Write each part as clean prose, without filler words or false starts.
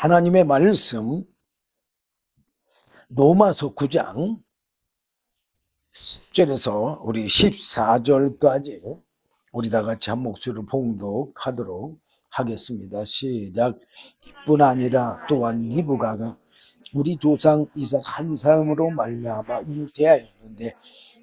하나님의 말씀 로마서 9장 10절에서 우리 14절까지 우리 다 같이 한 목소리로 봉독하도록 하겠습니다. 시작. 뿐 아니라 또한 이브가 우리 조상 이삭 한 사람으로 말미암아 잉태하였는데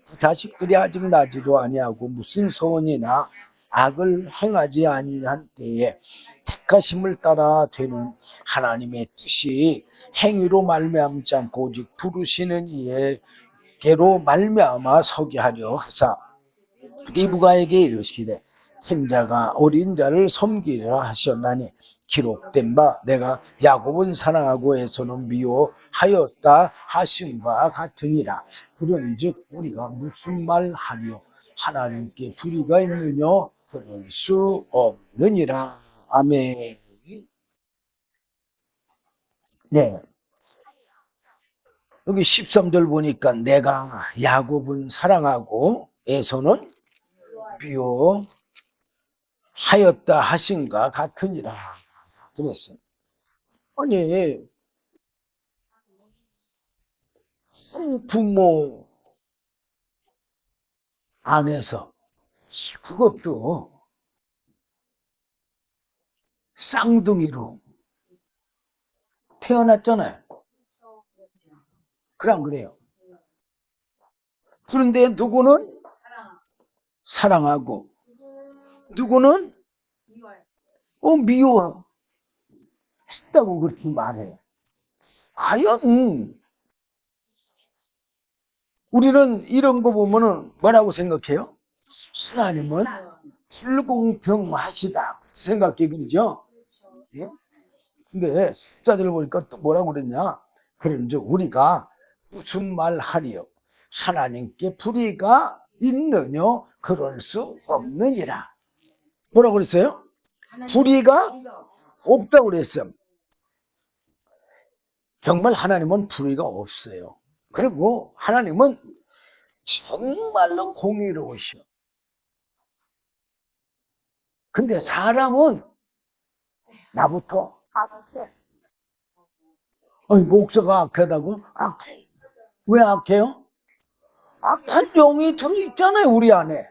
그 자식들이 아직 나지도 아니하고 무슨 소원이나 악을 행하지 아니한 때에 택하심을 따라 되는 하나님의 뜻이 행위로 말미암지 않고 오직 부르시는 이에게로 말미암아 서게 하려 하사 리브가에게 이르시되 생자가 어린 자를 섬기려 하셨나니 기록된 바 내가 야곱은 사랑하고 에서는 미워하였다 하심과 같으니라. 그런즉 우리가 무슨 말 하리요 하나님께 불의가 있느냐 그럴 수 없느니라. 아멘. 네, 여기 13절 보니까 내가 야곱은 사랑하고 에서는 미워하였다 하신가 같으니라 그랬어요. 아니, 한 부모 안에서 그것도 쌍둥이로 태어났잖아요. 그럼 그래요. 그런데 누구는 사랑하고 누구는 미워했다고 그렇게 말해. 과연 우리는 이런 거 보면은 뭐라고 생각해요? 하나님은 불공평하시다 생각해 그러죠? 예? 근데 숫자들을 보니까 또 뭐라고 그랬냐? 그런즉 우리가 무슨 말 하리요? 하나님께 불의가 있느냐? 그럴 수 없느니라. 뭐라고 그랬어요? 불의가 없다고 그랬어요. 정말 하나님은 불의가 없어요. 그리고 하나님은 정말로 공의로우셔. 근데 사람은 나부터 악해. 아니, 목사가 악하다고? 악해. 왜 악해요? 악한 영이 들어있잖아요, 우리 안에.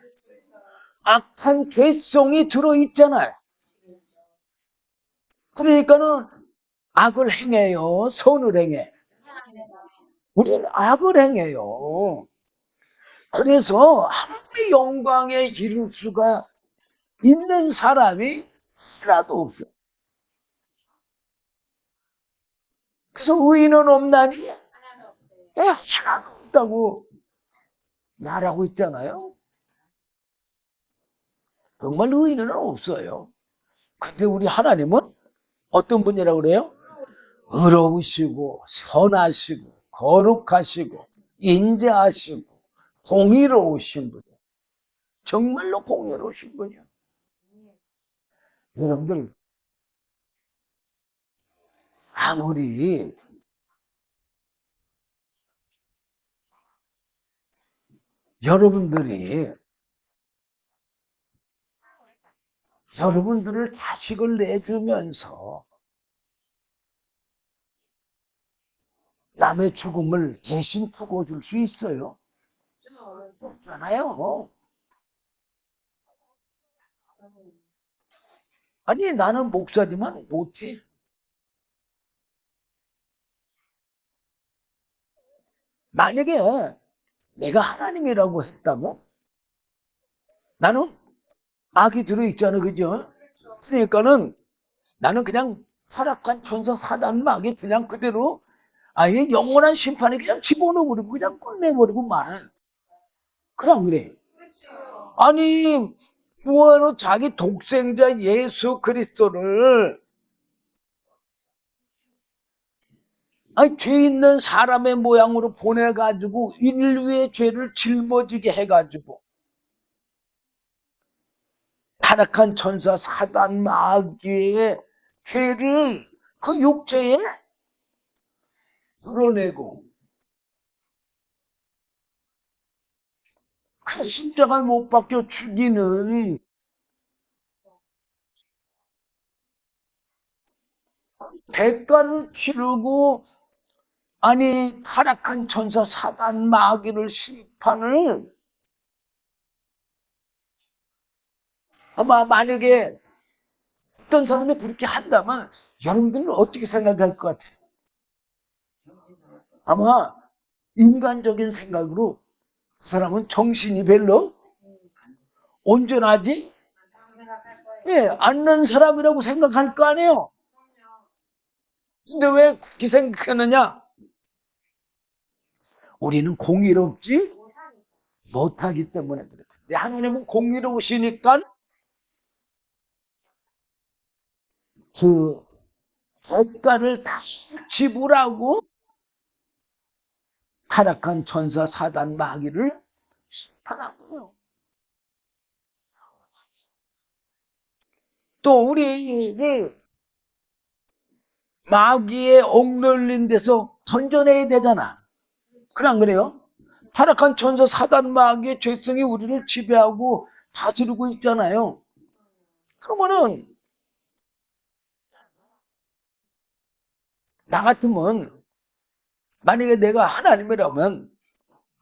악한 개성이 들어있잖아요. 그러니까는 악을 행해요, 선을 행해. 우리는 악을 행해요. 그래서 하나님의 영광에 이룰 수가 있는 사람이 하나도 없어. 그래서 의인은 없나니 하나도 없다고 말하고 있잖아요. 정말 의인은 없어요. 근데 우리 하나님은 어떤 분이라고 그래요? 의로우시고 선하시고 거룩하시고 인자하시고 공의로우신 분이에요. 정말로 공의로우신 분이에요. 여러분들 아무리 여러분들이 여러분들을 자식을 내주면서 남의 죽음을 대신 풀어줄 수 있어요? 없잖아요. 아니 나는 목사지만 못해. 만약에 내가 하나님이라고 했다면 나는 악이 들어있잖아, 그죠? 그러니까는 나는 그냥 타락한 천사 사단막에 그냥 그대로 아예 영원한 심판에 그냥 집어넣어버리고 그냥 끝내버리고 말. 그럼 그래. 아니 뭐하러 자기 독생자 예수 그리스도를 아니 죄 있는 사람의 모양으로 보내가지고 인류의 죄를 짊어지게 해가지고 타락한 천사 사단 마귀의 죄를 그 육체에 드러내고 그 십자가에 못 박혀 죽이는 대가를 치르고 아니 타락한 천사 사단 마귀를 심판을 아마 만약에 어떤 사람이 그렇게 한다면 여러분들은 어떻게 생각할 것 같아요? 아마 인간적인 생각으로 그 사람은 정신이 별로 온전하지 예, 않는 사람이라고 생각할 거 아니에요. 근데 왜 그렇게 생각하느냐? 우리는 공의롭지 못하기 때문에 그래. 근데 하나님은 공의로우시니까 그 대가를 다 지불하고 타락한 천사 사단 마귀를 심판하고요. 또 우리를 마귀에 억눌린 데서 던져내야 되잖아. 그래 안 그래요? 타락한 천사 사단 마귀의 죄성이 우리를 지배하고 다스리고 있잖아요. 그러면은 나 같으면 만약에 내가 하나님이라면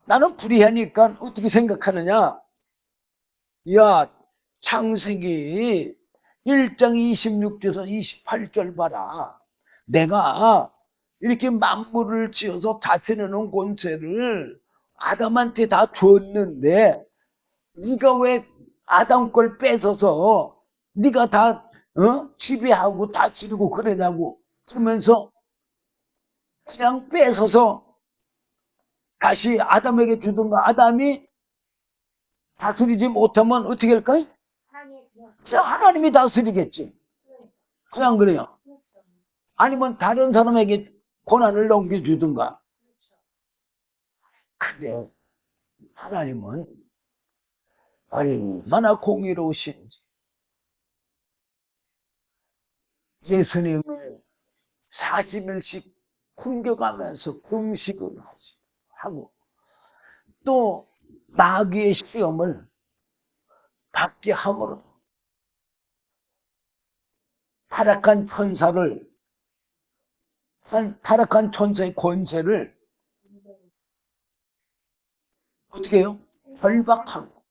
나는 불의하니까 어떻게 생각하느냐? 야, 창세기 1장 26절에서 28절 봐라. 내가 이렇게 만물을 지어서 다스리는 권세를 아담한테 다 줬는데 네가 왜 아담 걸 뺏어서 네가 다 지배하고 다스리고 그러냐고 그러면서 그냥 뺏어서 다시 아담에게 주든가 아담이 다스리지 못하면 어떻게 할까요? 하나님이 다스리겠지. 그냥 그래요. 아니면 다른 사람에게 고난을 넘겨주든가. 근데 하나님은 얼마나 공의로우신지 예수님을 40일씩 굶겨가면서 금식을 하고 또 마귀의 시험을 받게 함으로 타락한 천사를 타락한 천사의 권세를 어떻게 해요? 결박하고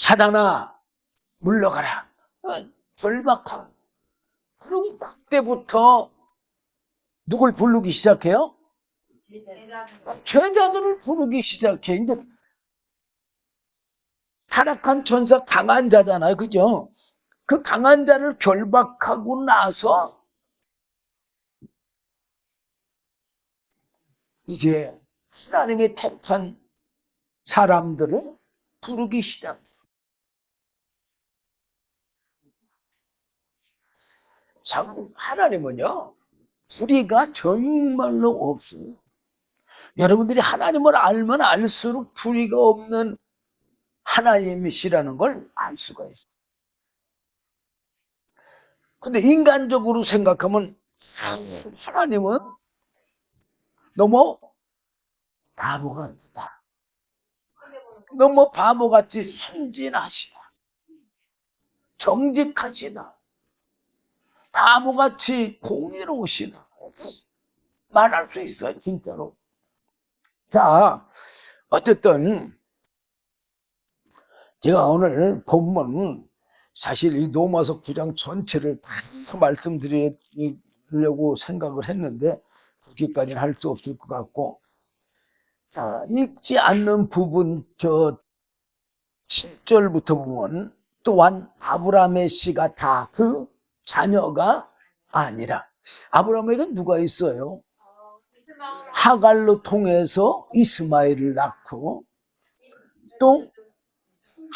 사단아 물러가라 결박하고 그럼 그때부터 누굴 부르기 시작해요? 제자들을 부르기 시작해. 이제 타락한 천사 강한 자잖아요. 그죠? 그 강한 자를 결박하고 나서 이제 하나님의 택한 사람들을 부르기 시작. 참 하나님은요 불의가 정말로 없어요. 여러분들이 하나님을 알면 알수록 불의가 없는 하나님이시라는 걸 알 수가 있어요. 근데 인간적으로 생각하면 하나님은 너무 바보 같다. 너무 바보같이 순진하시다. 정직하시다. 바보같이 공의로우시다. 말할 수 있어요, 진짜로. 자, 어쨌든 제가 오늘 본문 사실 이 로마서 9장 전체를 다 말씀드리려고 생각을 했는데 그렇게까지는 할 수 없을 것 같고 자, 읽지 않는 부분 7절부터 보면 또한 아브라함의 씨가 다 그 자녀가 아니라 아브라함에게 누가 있어요? 하갈로 통해서 이스마엘을 낳고 또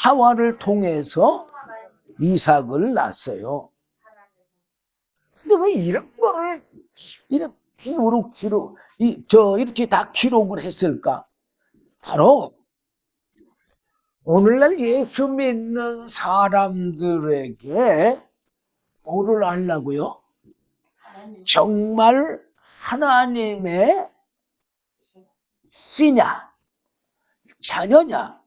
하와를 통해서 이삭을 낳았어요. 근데 왜 이런 거를 이렇게 이렇게 다 기록을 했을까? 바로 오늘날 예수 믿는 사람들에게 뭐를 알라고요? 정말 하나님의 씨냐, 자녀냐,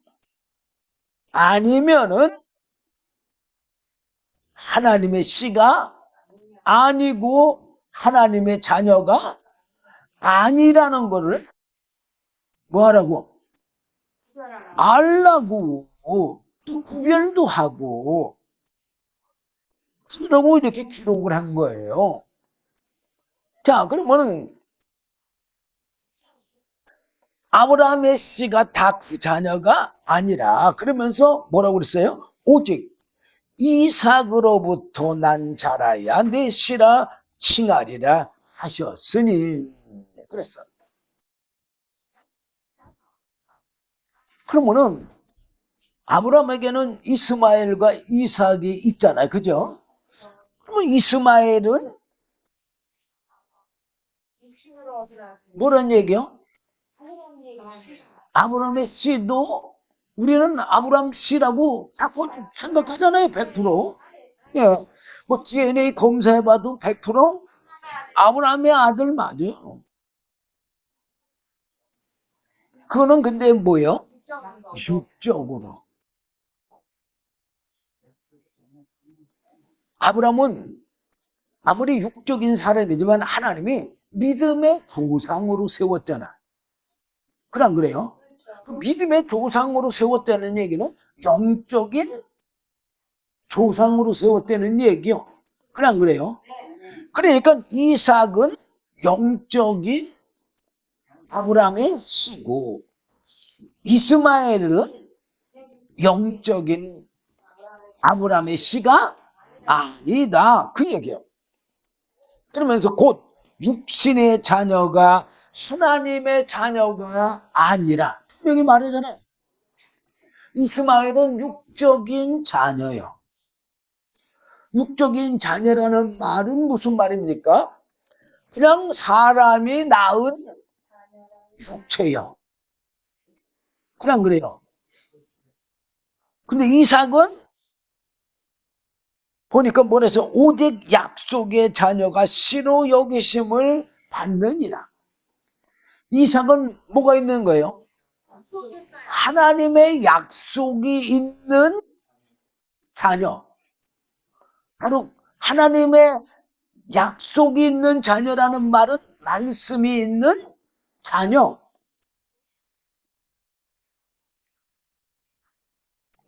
아니면은 하나님의 씨가 아니고 하나님의 자녀가 아니라는 거를 뭐 하라고? 알라고. 또 구별도 하고 그러고 이렇게 기록을 한 거예요. 자, 그러면은 아브라함의 씨가 다 그 자녀가 아니라 그러면서 뭐라고 그랬어요? 오직 이삭으로부터 난 자라야 내 씨라 칭하리라 하셨으니 그랬어. 그러면은 아브라함에게는 이스마엘과 이삭이 있잖아요. 그죠? 그러면 이스마엘은 뭐란 얘기요? 아브라함의 씨도 우리는 아브라함 씨라고 자꾸 생각하잖아요. 100%. 예. 뭐 DNA 검사해봐도 100% 아브라함의 아들 맞아요. 그거는 근데 뭐예요? 육적으로. 아브라함은 아무리 육적인 사람이지만 하나님이 믿음의 조상으로 세웠잖아. 그래 안 그래요? 그 믿음의 조상으로 세웠다는 얘기는 영적인 조상으로 세웠다는 얘기요. 그래 안 그래요? 그러니까 이삭은 영적인 아브라함의 씨고 이스마엘은 영적인 아브라함의 씨가 아니다. 그 얘기예요. 그러면서 곧 육신의 자녀가 하나님의 자녀가 아니라 여기 말하잖아요. 이스마엘은 육적인 자녀예요. 육적인 자녀라는 말은 무슨 말입니까? 그냥 사람이 낳은 육체요. 그냥 그래요. 근데 이삭은 보니까 뭐래서 오직 약속의 자녀가 씨로 여기심을 받느니라. 이삭은 뭐가 있는 거예요? 하나님의 약속이 있는 자녀. 바로 하나님의 약속이 있는 자녀라는 말은 말씀이 있는 자녀.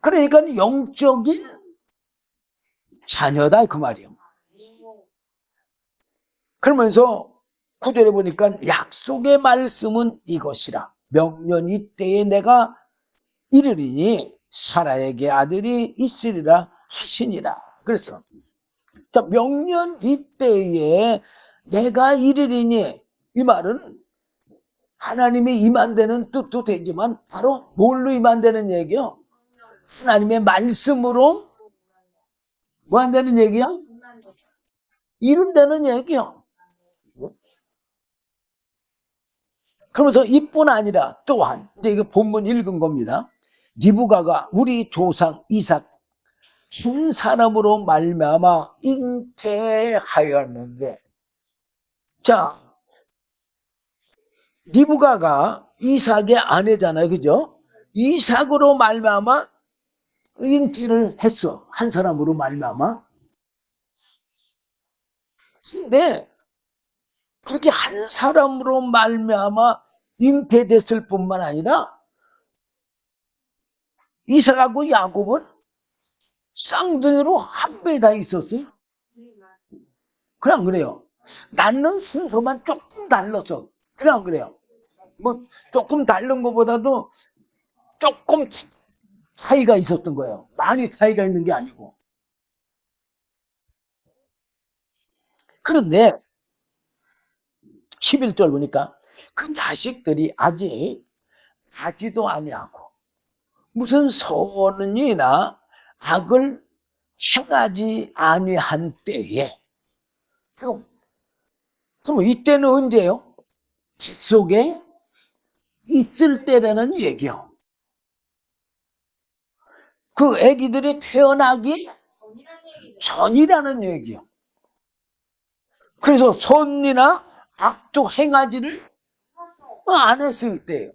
그러니까 영적인 자녀다 그 말이에요. 그러면서 구절에 보니까 약속의 말씀은 이것이라. 명년 이때에 내가 이르리니 사라에게 아들이 있으리라 하시니라. 그래서 자, 명년 이때에 내가 이르리니 이 말은 하나님이 임한되는 뜻도 되지만 바로 뭘로 임한되는 얘기요? 하나님의 말씀으로 뭐 한다는 얘기야? 이룬다는 얘기요. 그러면서 이뿐 아니라 또한 이제 이거 본문 읽은 겁니다. 리브가가 우리 조상 이삭 한 사람으로 말미암아 잉태하였는데 자 리브가가 이삭의 아내잖아요. 그죠? 이삭으로 말미암아 잉태를 했어. 한 사람으로 말미암아. 근데 그렇게 한 사람으로 말미암아 잉태됐을 뿐만 아니라 이삭하고 야곱은 쌍둥이로 한 배에 다 있었어요. 그래 안 그래요? 낳는 순서만 조금 달랐어. 그래 안 그래요? 뭐 조금 다른 것보다도 조금 차이가 있었던 거예요. 많이 차이가 있는 게 아니고. 그런데 11절 보니까 그 자식들이 아직 나지도 아니하고 무슨 선이나 악을 행하지 아니한 때에 그럼 이때는 언제요? 뱃속에 있을 때라는 얘기요. 그 아기들이 태어나기 전이라는 얘기요. 그래서 선이나 악도 행하지를 안 했을 때예요.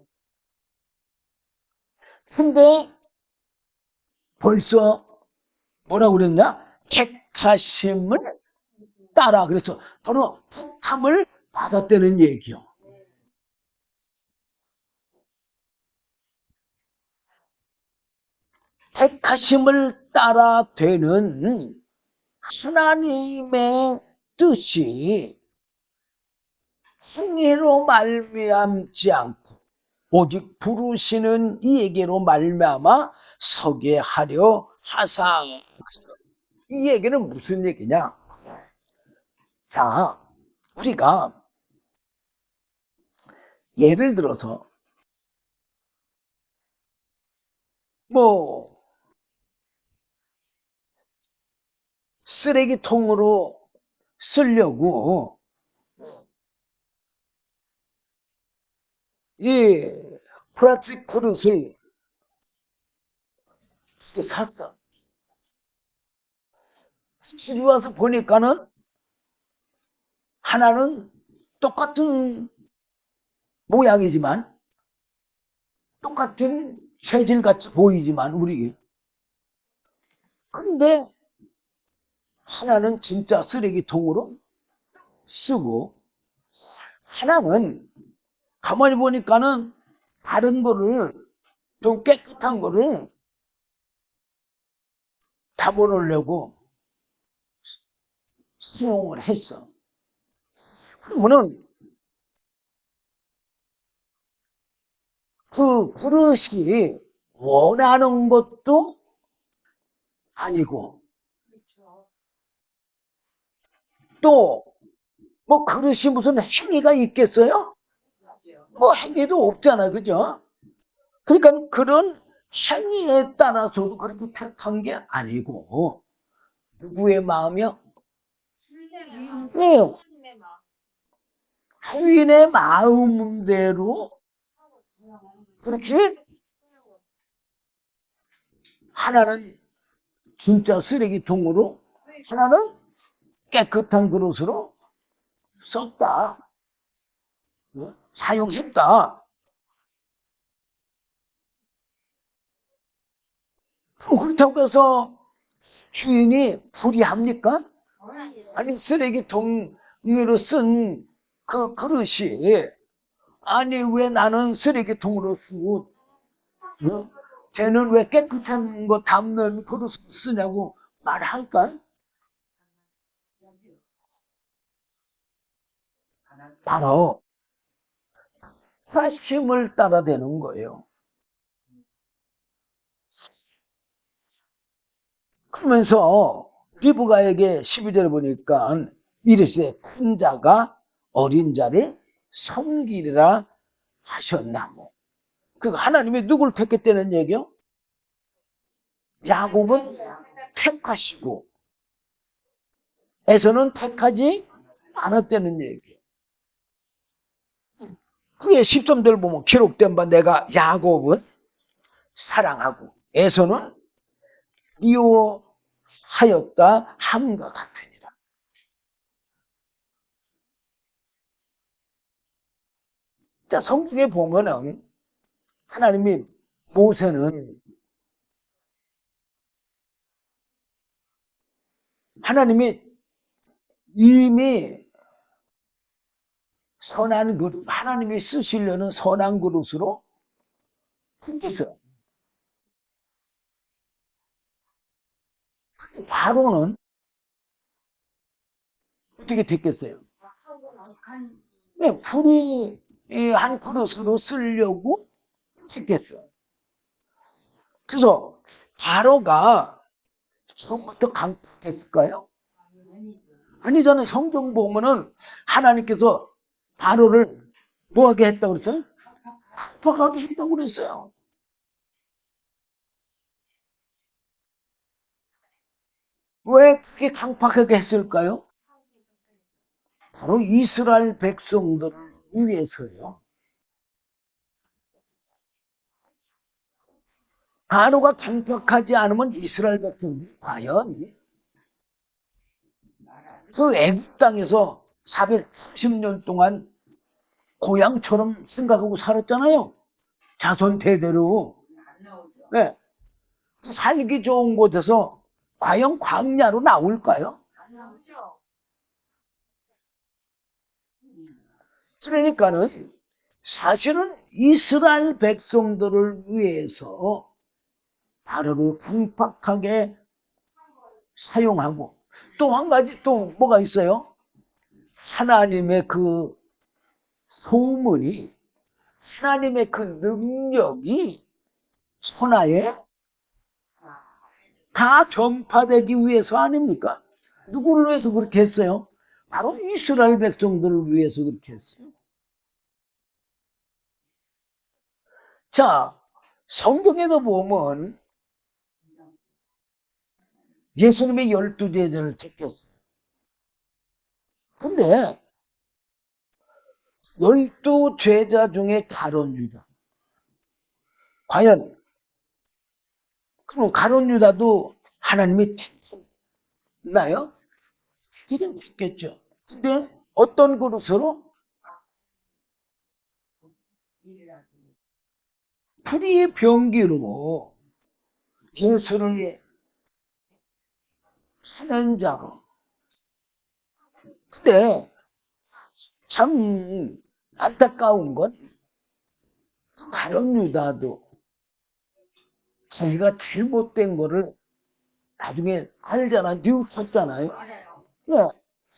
근데 벌써 뭐라고 그랬냐? 택하심을 따라. 그래서 바로 택함을 받았다는 얘기요. 택하심을 따라 되는 하나님의 뜻이 행위로 말미암지 않고 오직 부르시는 이에게로 말미암아 서게 하려 하사. 이 얘기는 무슨 얘기냐? 자, 우리가 예를 들어서 뭐 쓰레기통으로 쓰려고 이 플라스틱 그릇을 샀어. 집에 와서 보니까는 하나는 똑같은 모양이지만 똑같은 재질같이 보이지만 우리 근데 하나는 진짜 쓰레기통으로 쓰고 하나는 가만히 보니까는 다른 거를 좀 깨끗한 거를 담아놓으려고 사용을 했어. 그러면은 그 그릇이 원하는 것도 아니고 또 뭐 그릇이 무슨 행위가 있겠어요? 뭐 행위도 없잖아, 그죠? 그러니까 그런 행위에 따라서도 그렇게 택한 게 아니고 누구의 마음이요? 네, 주인의 마음대로 그렇게 하나는 진짜 쓰레기통으로 하나는 깨끗한 그릇으로 썼다. 사용했다. 그렇다고 해서 주인이 불이합니까? 아니 쓰레기통으로 쓴 그 그릇이 아니 왜 나는 쓰레기통으로 쓰고 쟤는 왜 깨끗한 거 담는 그릇을 쓰냐고 말할까? 바로 사심을 따라 되는 거예요. 그러면서 리브가에게 12절에 보니까 이르시되 큰 자가 어린 자를 섬기리라 하셨나무. 그 하나님이 누굴 택했다는 얘기요? 야곱은 택하시고 에서는 택하지 않았다는 얘기예요. 그게 13절 보면 기록된 바 내가 야곱은 사랑하고 에서는 미워하였다 함과 같으니라. 자, 성경에 보면은 하나님이 모세는 하나님이 이미 선한 그릇, 하나님이 쓰시려는 선한 그릇으로 택했어요. 바로는 어떻게 택했어요? 네, 불이 한 그릇으로 쓰려고 택했어요. 그래서 바로가 처음부터 강팍했을까요? 아니잖아요. 성경 보면은 하나님께서 바로를 뭐하게 했다고 그랬어요? 강팍하게 했다고 그랬어요. 왜 그렇게 강팍하게 했을까요? 바로 이스라엘 백성들을 위해서요. 바로가 강팍하지 않으면 이스라엘 백성들이 과연 그 애굽 땅에서 430년 동안 고향처럼 생각하고 살았잖아요. 자손 대대로. 네. 살기 좋은 곳에서 과연 광야로 나올까요? 그러니까는 사실은 이스라엘 백성들을 위해서 바로를 강팍하게 사용하고, 또 한 가지 또 뭐가 있어요? 하나님의 그 소문이, 하나님의 그 능력이 천하에 다 전파되기 위해서 아닙니까? 누구를 위해서 그렇게 했어요? 바로 이스라엘 백성들을 위해서 그렇게 했어요. 자, 성경에도 보면 예수님의 12제자를 택했어요. 근데 12제자 중에 가룟 유다. 과연 그럼 가룟 유다도 하나님이 택했나요? 이건 택했죠. 근데 어떤 그릇으로? 불의의 병기로 예수를 하는 자로. 근데 참 안타까운 건 가룟 유다도 자기가 잘못된 거를 나중에 알잖아. 뉘우쳤잖아요. 네.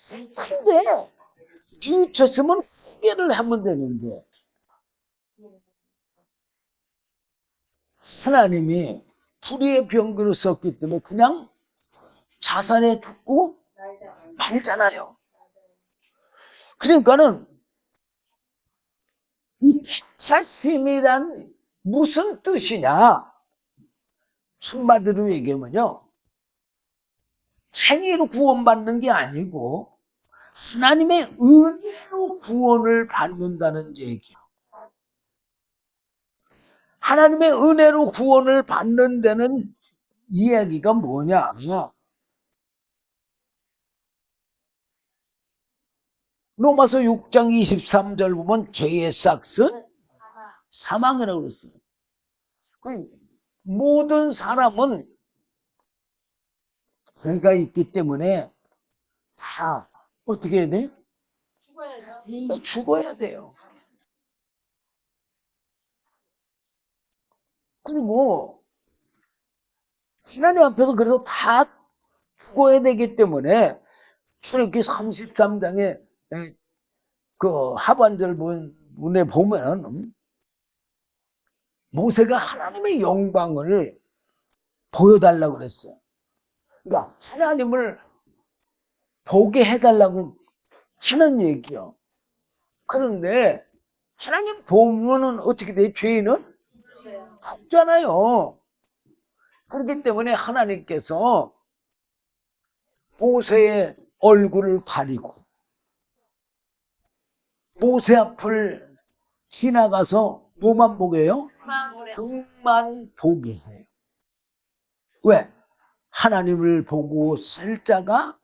근데 뉘우쳤으면 후회를 하면 되는데 하나님이 불의의 병기로 썼기 때문에 그냥 자살해 죽고 말잖아요. 그러니까는 이 택하심이란 무슨 뜻이냐? 한마디로 얘기하면요, 행위로 구원받는 게 아니고 하나님의 은혜로 구원을 받는다는 얘기야. 하나님의 은혜로 구원을 받는 데는 이야기가 뭐냐? 로마서 6장 23절 보면 죄의 싹은 사망이라고 그랬어요. 모든 사람은 죄가 있기 때문에 다 어떻게 해야 돼? 죽어야 돼요. 그리고 하나님 앞에서 그래서 다 죽어야 되기 때문에 출애굽기 33장에 그 하반절 문에 보면은 모세가 하나님의 영광을 보여달라고 그랬어요. 그러니까 하나님을 보게 해달라고 하는 얘기요. 그런데 하나님 보면은 어떻게 돼? 죄인은 없잖아요. 그렇기 때문에 하나님께서 모세의 얼굴을 가리고 모세 앞을 지나가서 뭐만 보게 해요? 등만 보게 해요. 왜? 하나님을 보고 살 자가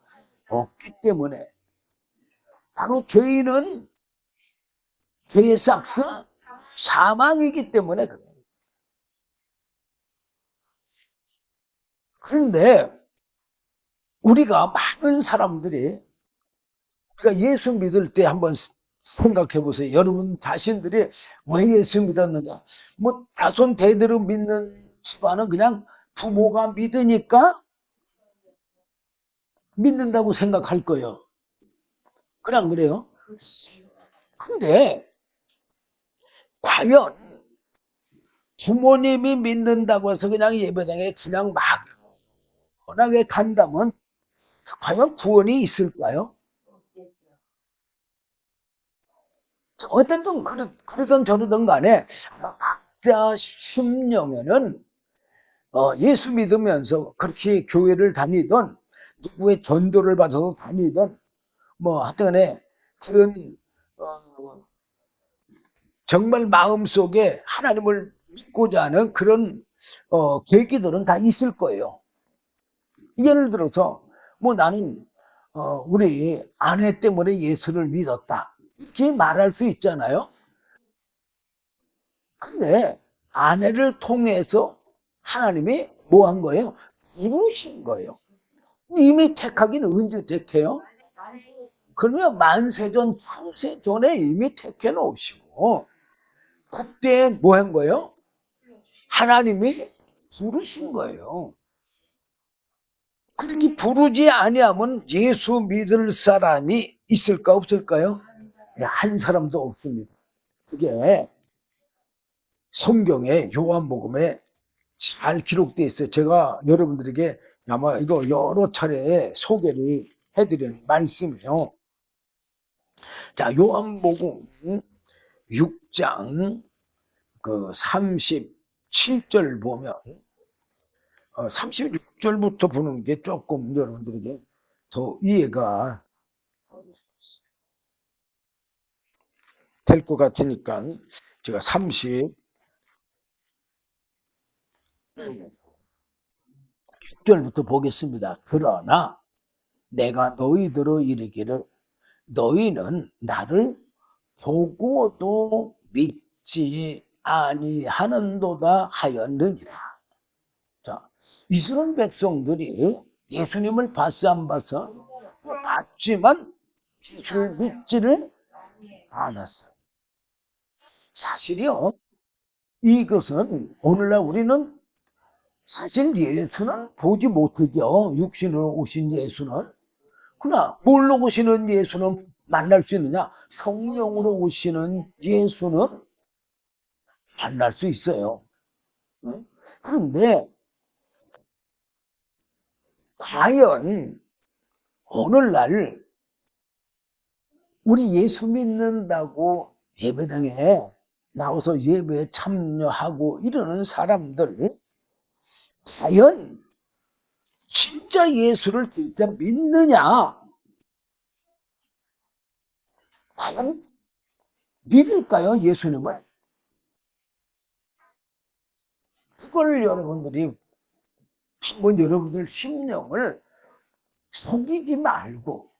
없기 때문에. 바로 죄인은 죄의 싹스 사망이기 때문에 그래요. 그런데 우리가 많은 사람들이 우리가 예수 믿을 때 한번 생각해 보세요. 여러분 자신들이 왜 예수 믿었는가? 뭐 자손 대대로 믿는 집안은 그냥 부모가 믿으니까 믿는다고 생각할 거예요. 그래 안 그래요? 근데 과연 부모님이 믿는다고 해서 그냥 예배당에 그냥 막 편하게 간다면 과연 구원이 있을까요? 어쨌든 그러든 저러든 간에 각자 심령에는 예수 믿으면서 그렇게 교회를 다니던 누구의 전도를 받아서 다니던 뭐 하여튼간에 그런 정말 마음속에 하나님을 믿고자 하는 그런 계기들은 다 있을 거예요. 예를 들어서 뭐 나는 우리 아내 때문에 예수를 믿었다 이렇게 말할 수 있잖아요. 근데 아내를 통해서 하나님이 뭐 한 거예요? 이루신 거예요. 이미 택하기는 언제 택해요? 그러면 만세전 창세전에 이미 택해 놓으시고 그때 뭐 한 거예요? 하나님이 부르신 거예요. 그렇게 부르지 아니하면 예수 믿을 사람이 있을까 없을까요? 한 사람도 없습니다. 그게 성경에 요한복음에 잘 기록되어 있어요. 제가 여러분들에게 아마 이거 여러 차례 소개를 해드린 말씀이요. 자, 요한복음 6장 그 37절 보면 36절부터 보는 게 조금 여러분들에게 더 이해가 될 것 같으니까 제가 36절부터 보겠습니다. 그러나 내가 너희들로 이르기를 너희는 나를 보고도 믿지 아니하는도다 하였느니라. 자, 이스라엘 백성들이 예수님을 봤어 안 봤어? 봤지만 예수를 믿지를 않았어요. 사실이요. 이것은 오늘날 우리는 사실 예수는 보지 못하죠. 육신으로 오신 예수는. 그러나 뭘로 오시는 예수는 만날 수 있느냐? 성령으로 오시는 예수는 만날 수 있어요. 그런데 과연 오늘날 우리 예수 믿는다고 예배당에 나와서 예배에 참여하고 이러는 사람들 과연 진짜 예수를 진짜 믿느냐? 과연 믿을까요? 예수님을? 그걸 여러분들이 한번 여러분들 심령을 속이지 말고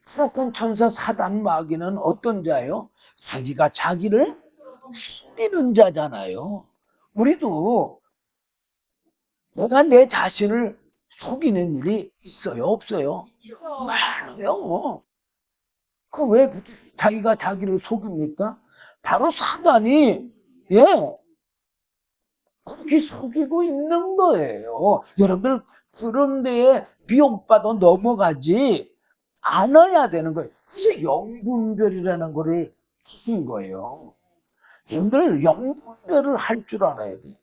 타락한 천사 사단 마귀는 어떤 자예요? 자기가 자기를 속이는 자잖아요. 우리도 내가 내 자신을 속이는 일이 있어요? 없어요? 많아요. 그 왜 자기가 자기를 속입니까? 바로 사단이 예 그렇게 속이고 있는 거예요. 여러분들 그런 데에 미혹받아 넘어가지 않아야 되는 거예요. 그래서 영분별이라는 거를 쓰신 거예요. 여러분들 영분별을 할 줄 알아야 돼요.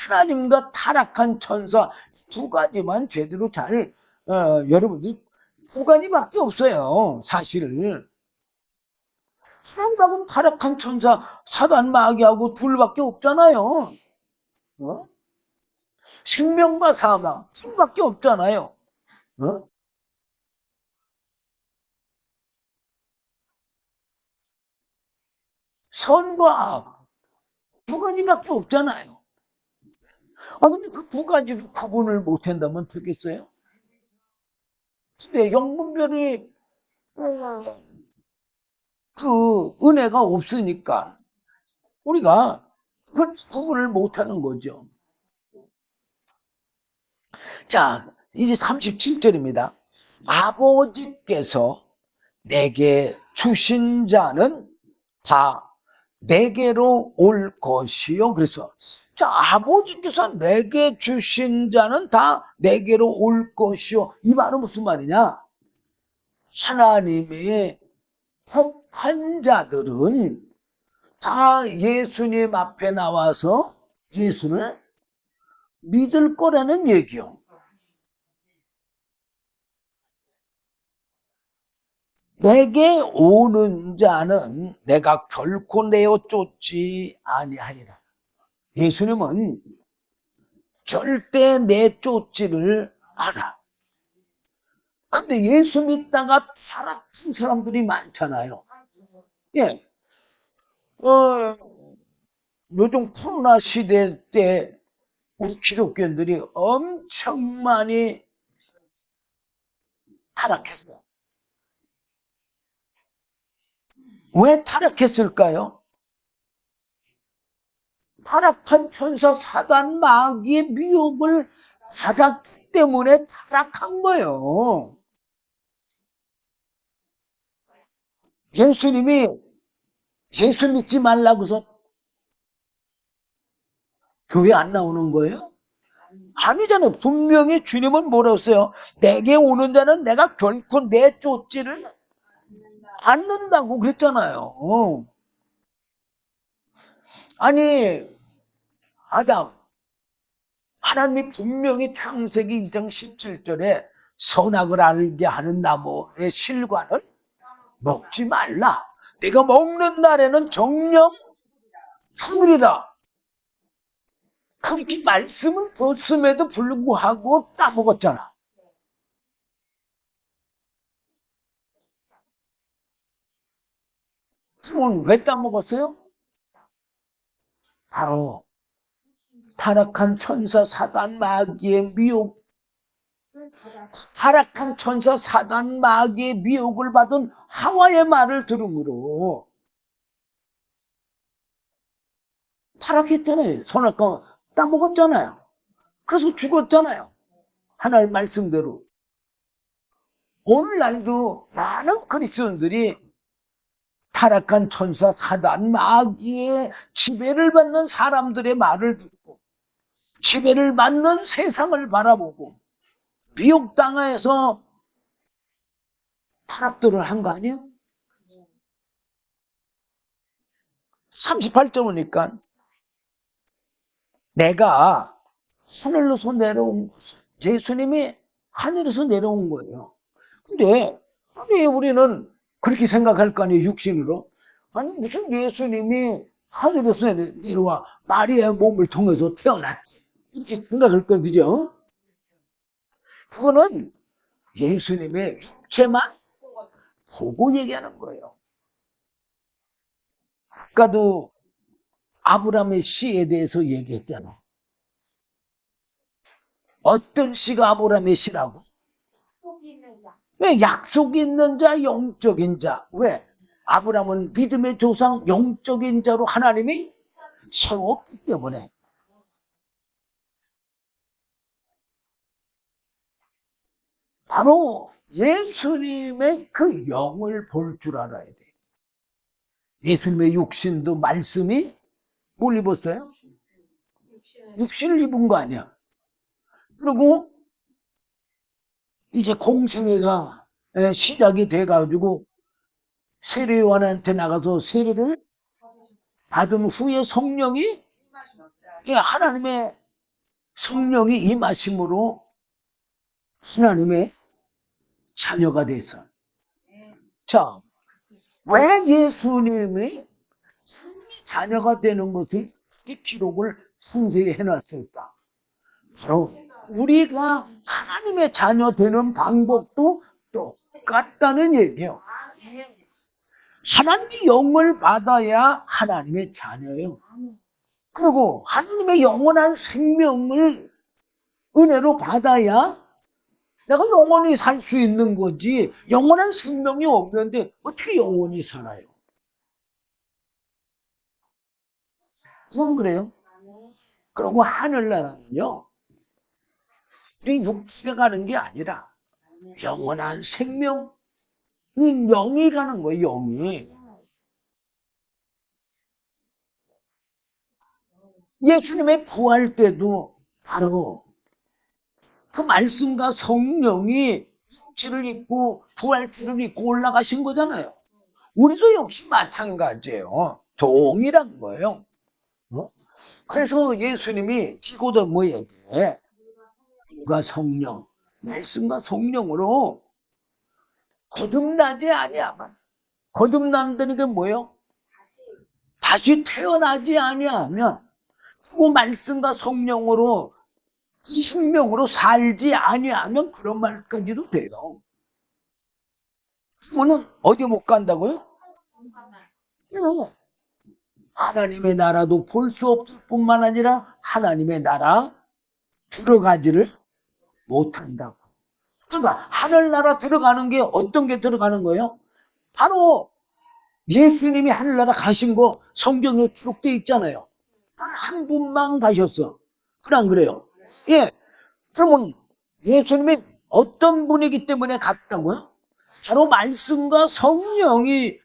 하나님과 타락한 천사 두 가지만 제대로 잘 여러분들 두 가지밖에 없어요. 사실은 하나님하고 타락한 천사 사단 마귀하고 둘밖에 없잖아요. 어? 생명과 사망 둘밖에 없잖아요. 어? 선과 악 두 가지밖에 없잖아요. 근데 그 두 가지도 구분을 못 한다면 되겠어요? 근데 영분별이 그 은혜가 없으니까 우리가 그걸 구분을 못 하는 거죠. 자, 이제 37절입니다. 아버지께서 내게 주신 자는 다 내게로 올 것이요. 그래서 자, 아버지께서 내게 주신 자는 다 내게로 올 것이요. 이 말은 무슨 말이냐? 하나님의 택한 자들은 다 예수님 앞에 나와서 예수를 믿을 거라는 얘기요. 내게 오는 자는 내가 결코 내어 쫓지 아니하리라. 예수님은 절대 내쫓지를 않아. 근데 예수 믿다가 타락한 사람들이 많잖아요. 예. 요즘 코로나 시대 때 우리 기독교인들이 엄청 많이 타락했어요. 왜 타락했을까요? 타락한 천사 사단 마귀의 미혹을 받았기 때문에 타락한 거예요. 예수님이 예수 믿지 말라고서 교회 안 나오는 거예요? 아니잖아요. 분명히 주님은 뭐라고 했어요? 내게 오는 자는 내가 결코 내쫓지를 않는다고 그랬잖아요. 아니, 아담, 하나님이 분명히 창세기 2장 17절에 선악을 알게 하는 나무의 실과를 먹지 말라. 내가 먹는 날에는 정령 죽으리라. 그렇게 말씀을 줬음에도 불구하고 따먹었잖아. 그러면 왜 따먹었어요? 바로 타락한 천사 사단 마귀의 미혹, 타락한 천사 사단 마귀의 미혹을 받은 하와의 말을 들음으로 타락했잖아요. 선악과 따먹었잖아요. 그래서 죽었잖아요. 하나님 말씀대로. 오늘날도 많은 그리스도인들이 타락한 천사 사단 마귀의 지배를 받는 사람들의 말을 듣고 지배를 받는 세상을 바라보고 미혹당해서 타락들을 한 거 아니에요? 38절 보니까 내가 하늘로서 내려온 예수님이 하늘에서 내려온 거예요. 근데 아니 우리는 그렇게 생각할 거 아니에요, 육신으로. 아니 무슨 예수님이 하늘에서 내려와 마리아의 몸을 통해서 태어났지 이렇게 생각할 거예요, 그죠? 그거는 예수님의 육체만 보고 얘기하는 거예요. 아까도 아브라함의 씨에 대해서 얘기했잖아. 어떤 씨가 아브라함의 씨라고? 왜? 약속 있는 자, 영적인 자. 왜? 아브라함은 믿음의 조상, 영적인 자로 하나님이 세웠기 때문에. 바로 예수님의 그 영을 볼 줄 알아야 돼. 예수님의 육신도 말씀이 뭘 입었어요? 육신을 입은 거 아니야. 그리고 이제 공생애가 시작이 돼가지고 세례요한한테 나가서 세례를 받은 후에 성령이 하나님의 성령이 임하심으로 하나님의 자녀가 돼서. 자, 왜 예수님이 자녀가 되는 것을 이 기록을 상세히 해놨을까? 바로 우리가 하나님의 자녀 되는 방법도 똑같다는 얘기예요. 하나님의 영을 받아야 하나님의 자녀예요. 그리고 하나님의 영원한 생명을 은혜로 받아야 내가 영원히 살 수 있는 거지. 영원한 생명이 없는데 어떻게 영원히 살아요? 그건 그래요. 그리고 하늘나라는요, 우리 육체가 가는 게 아니라 영원한 생명, 영이 가는 거예요, 영이. 예수님의 부활 때도 바로 그 말씀과 성령이 육체를 입고 부활체를 입고 올라가신 거잖아요. 우리도 역시 마찬가지예요. 동일한 거예요. 어? 그래서 예수님이 기고도 뭐 얘기해? 누가 성령, 말씀과 성령으로 거듭나지 아니하면 거듭난다는 게 뭐예요? 다시 태어나지 아니하면 그 말씀과 성령으로 생명으로 살지 아니하면 그런 말까지도 돼요. 그러면 어디 못 간다고요? 하나님의 나라도 볼 수 없을 뿐만 아니라 하나님의 나라 들어가지를 못한다고. 그러니까 하늘나라 들어가는 게 어떤 게 들어가는 거예요? 바로 예수님이 하늘나라 가신 거 성경에 기록되어 있잖아요. 한 분만 가셨어. 그래 안 그래요? 예. 그러면 예수님이 어떤 분이기 때문에 갔다고요? 바로 말씀과 성령이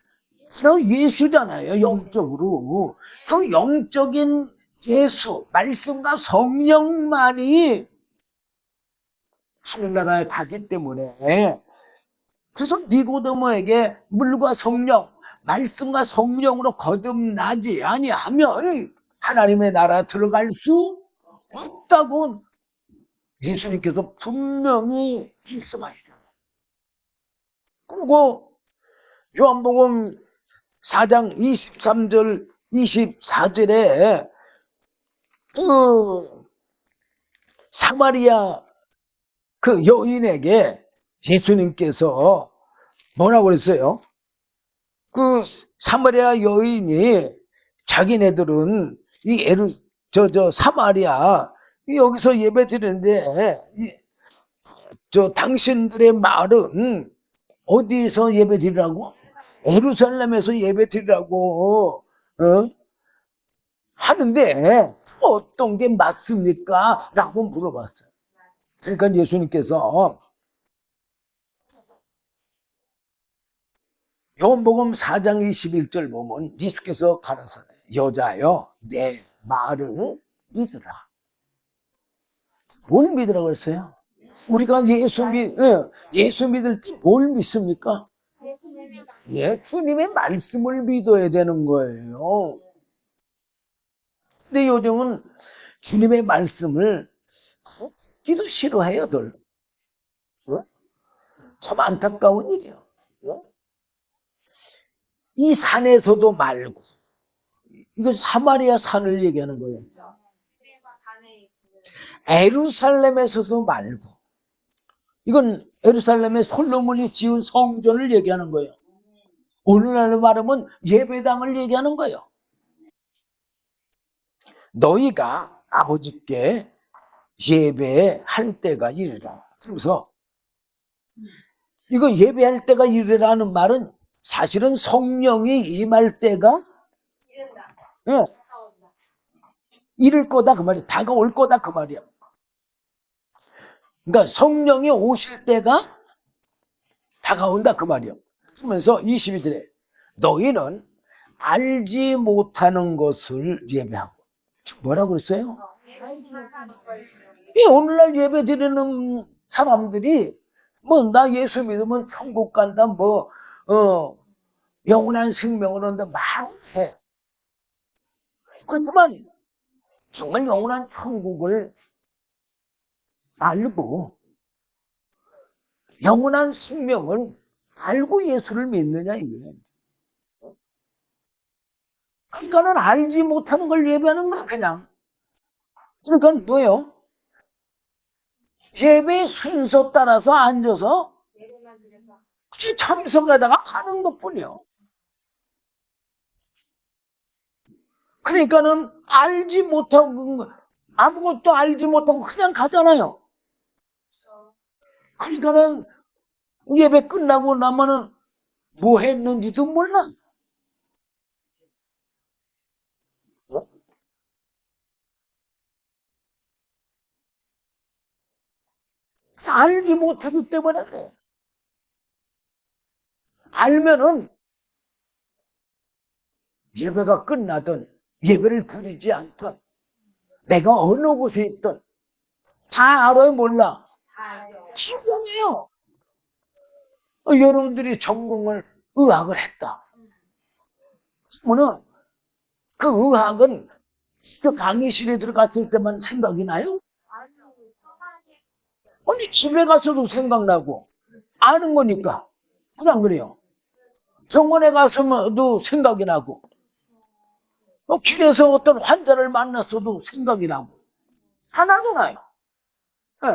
바로 예수잖아요, 영적으로. 그 영적인 예수, 말씀과 성령만이 하늘나라에 가기 때문에, 그래서 니고데모에게 물과 성령, 말씀과 성령으로 거듭나지 아니하면 하나님의 나라 들어갈 수 없다고 예수님께서 분명히 말씀하시죠. 그리고 요한복음 4장 23절 24절에 그 사마리아 그 여인에게 예수님께서 뭐라고 그랬어요? 그 사마리아 여인이 자기네들은 이 사마리아 여기서 예배 드리는데 당신들의 말은 어디서 예배 드리라고? 예루살렘에서 예배 드리라고 하는데 어떤 게 맞습니까? 라고 물어봤어요. 그러니까 예수님께서 요한복음 4장 21절 보면 예수께서 가라사대 여자여 내 말을 믿으라. 뭘 믿으라고 그랬어요? 우리가 예수 믿을 때 뭘 믿습니까? 예수님의 말씀을 믿어야 되는 거예요. 근데 요즘은 주님의 말씀을 기도 싫어해요들. 참 안타까운 일이에요. 이 산에서도 말고, 이건 사마리아 산을 얘기하는 거예요. 예루살렘에서도 말고, 이건 예루살렘에 솔로몬이 지은 성전을 얘기하는 거예요. 오늘날로 말하면 예배당을 얘기하는 거예요. 너희가 아버지께 예배할 때가 이르라. 그러면서 이거 예배할 때가 이르라는 말은 사실은 성령이 임할 때가 예, 이를 거다 그 말이야. 다가올 거다 그 말이야. 그러니까 성령이 오실 때가 다가온다 그 말이야. 그러면서 22절에 너희는 알지 못하는 것을 예배하고. 뭐라고 그랬어요? 오늘날 예배 드리는 사람들이 뭐 나 예수 믿으면 천국 간다 영원한 생명을 얻는다 말해. 그렇지만 정말 영원한 천국을 알고 영원한 생명을 알고 예수를 믿느냐 이게. 그러니까는 알지 못하는 걸 예배하는 거야 그냥. 그러니까 뭐예요? 예배 순서 따라서 앉아서 참석하다가 가는 것뿐이요. 그러니까는 알지 못하고 아무것도 알지 못하고 그냥 가잖아요. 그러니까는 예배 끝나고 나면은 뭐 했는지도 몰라. 알지 못하기 때문에 그래. 알면은 예배가 끝나든 예배를 드리지 않든 내가 어느 곳에 있든 다 알아요 몰라? 기본이에요. 여러분들이 전공을 의학을 했다. 그러면은 그 의학은 그 강의실에 들어갔을 때만 생각이 나요? 아니 집에 가서도 생각나고 아는 거니까. 그냥 그래요. 병원에 가서도 생각이 나고 길에서 어떤 환자를 만났어도 생각이 나고 하나도 나요. 네.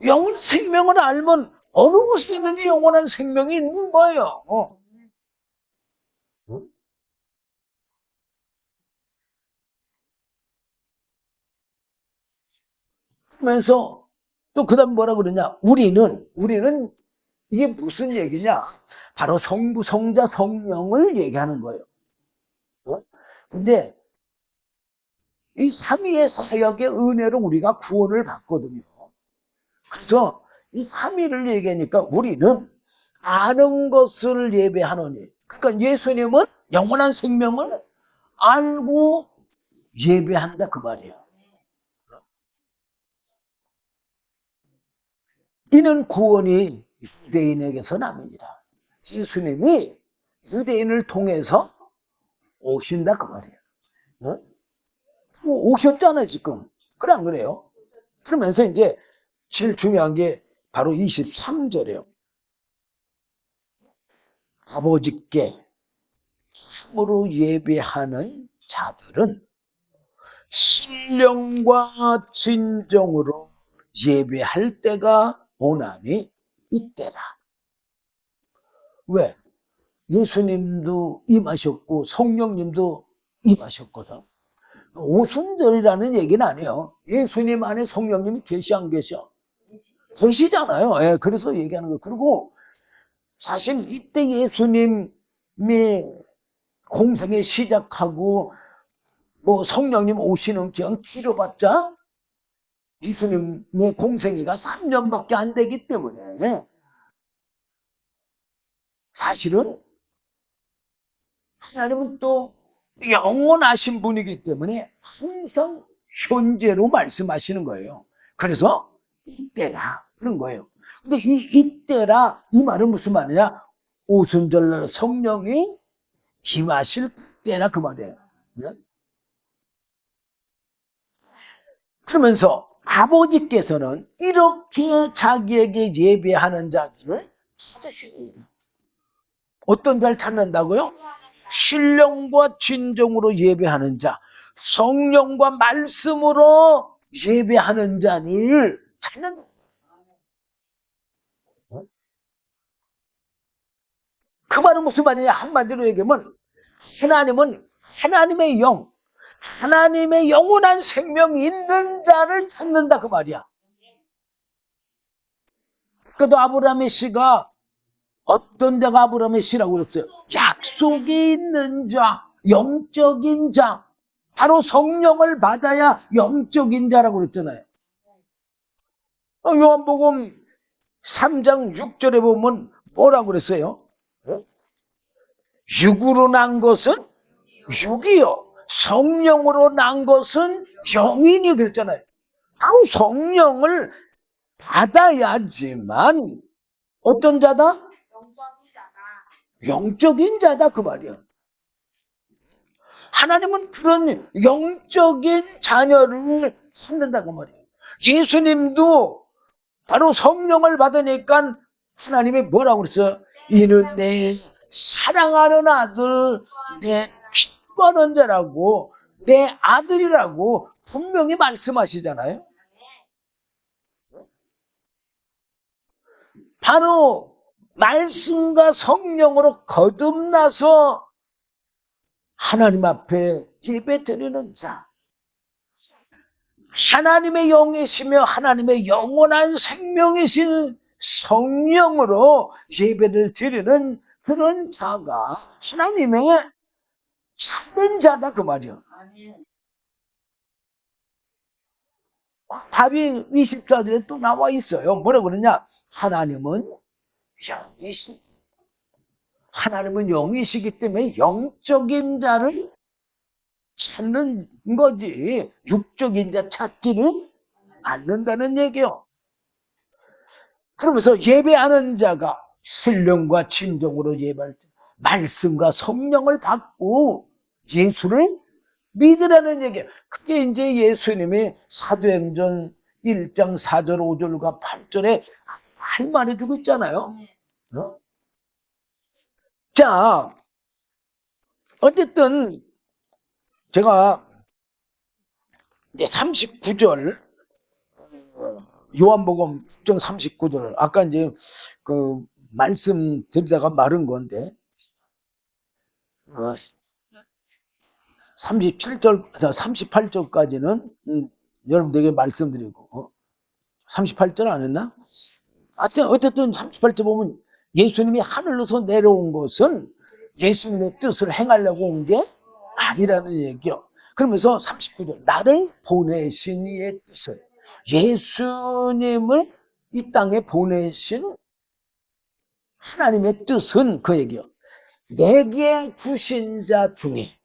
영원 생명을 알면 어느 곳이든지 영원한 생명이 있는 거예요. 그러면서 또 그다음 뭐라 그러냐? 우리는 이게 무슨 얘기냐? 바로 성부, 성자, 성령을 얘기하는 거예요. 근데 이 삼위의 사역의 은혜로 우리가 구원을 받거든요. 그래서 이 삼위를 얘기하니까 우리는 아는 것을 예배하노니. 그러니까 예수님은 영원한 생명을 알고 예배한다 그 말이에요. 이는 구원이 유대인에게서 납니다. 예수님이 유대인을 통해서 오신다 그 말이에요. 어? 오셨잖아요 지금. 그래 안 그래요? 그러면서 이제 제일 중요한 게 바로 23절이에요. 아버지께 참으로 예배하는 자들은 신령과 진정으로 예배할 때가 오나니 이때라. 왜? 예수님도 임하셨고 성령님도 임하셨거든. 오순절이라는 얘기는 아니에요. 예수님 안에 성령님이 계시 안 계셔? 계시잖아요. 예, 그래서 얘기하는 거예요. 그리고 사실 이때 예수님이 공생에 시작하고 뭐 성령님 오시는 기한 길어봤자 예수님의 공생애가 3년밖에 안 되기 때문에 사실은 하나님은 또 영원하신 분이기 때문에 항상 현재로 말씀하시는 거예요. 그래서 이때라 그런 거예요. 근데 이때라 이 말은 무슨 말이냐? 오순절날 성령이 임하실 때라 그 말이에요. 그러면서 아버지께서는 이렇게 자기에게 예배하는 자들을 찾으십니다. 어떤 자를 찾는다고요? 신령과 진정으로 예배하는 자, 성령과 말씀으로 예배하는 자를 찾는다. 그 말은 무슨 말이냐? 한마디로 얘기하면 하나님은 하나님의 영, 하나님의 영원한 생명이 있는 자를 찾는다 그 말이야. 그래도 아브라함의 씨가 어떤 자가 아브라함의 씨라고 그랬어요? 약속이 있는 자, 영적인 자. 바로 성령을 받아야 영적인 자라고 그랬잖아요. 요한복음 3장 6절에 보면 뭐라고 그랬어요? 육으로 난 것은 육이요. 성령으로 난 것은 영이니 그랬잖아요. 바로 성령을 받아야지만 어떤 자다? 영적인 자다 그 말이야. 하나님은 그런 영적인 자녀를 찾는다고 말이에요. 예수님도 바로 성령을 받으니까 하나님이 뭐라고 그랬어요? 이는 내 사랑하는 아들, 내 기뻐하는 자라고, 내 아들이라고 분명히 말씀하시잖아요. 바로 말씀과 성령으로 거듭나서 하나님 앞에 예배드리는 자, 하나님의 영이시며 하나님의 영원한 생명이신 성령으로 예배를 드리는 그런 자가 하나님의 참된 자다 그 말이야. 답이 24절에 또 나와 있어요. 뭐라 그러냐? 하나님은 영이시기 때문에 영적인 자를 찾는 거지 육적인 자 찾지를 않는다는 얘기요. 그러면서 예배하는 자가 신령과 진정으로 예배할 때 말씀과 성령을 받고 예수를 믿으라는 얘기예요. 그게 이제 예수님이 사도행전 1장 4절 5절과 8절에 할 말해주고 있잖아요. 자, 어쨌든 제가 이제 39절 요한복음 6장 39절 아까 이제 그 말씀드리다가 마른 건데 37절 38절까지는 여러분들에게 말씀드리고 38절 안 했나? 어쨌든 38절 보면 예수님이 하늘로서 내려온 것은 예수님의 뜻을 행하려고 온 게 아니라는 얘기요. 그러면서 39절 나를 보내신 이의 뜻을 예수님을 이 땅에 보내신 하나님의 뜻은 그 얘기요. 내게 주신 자 중에,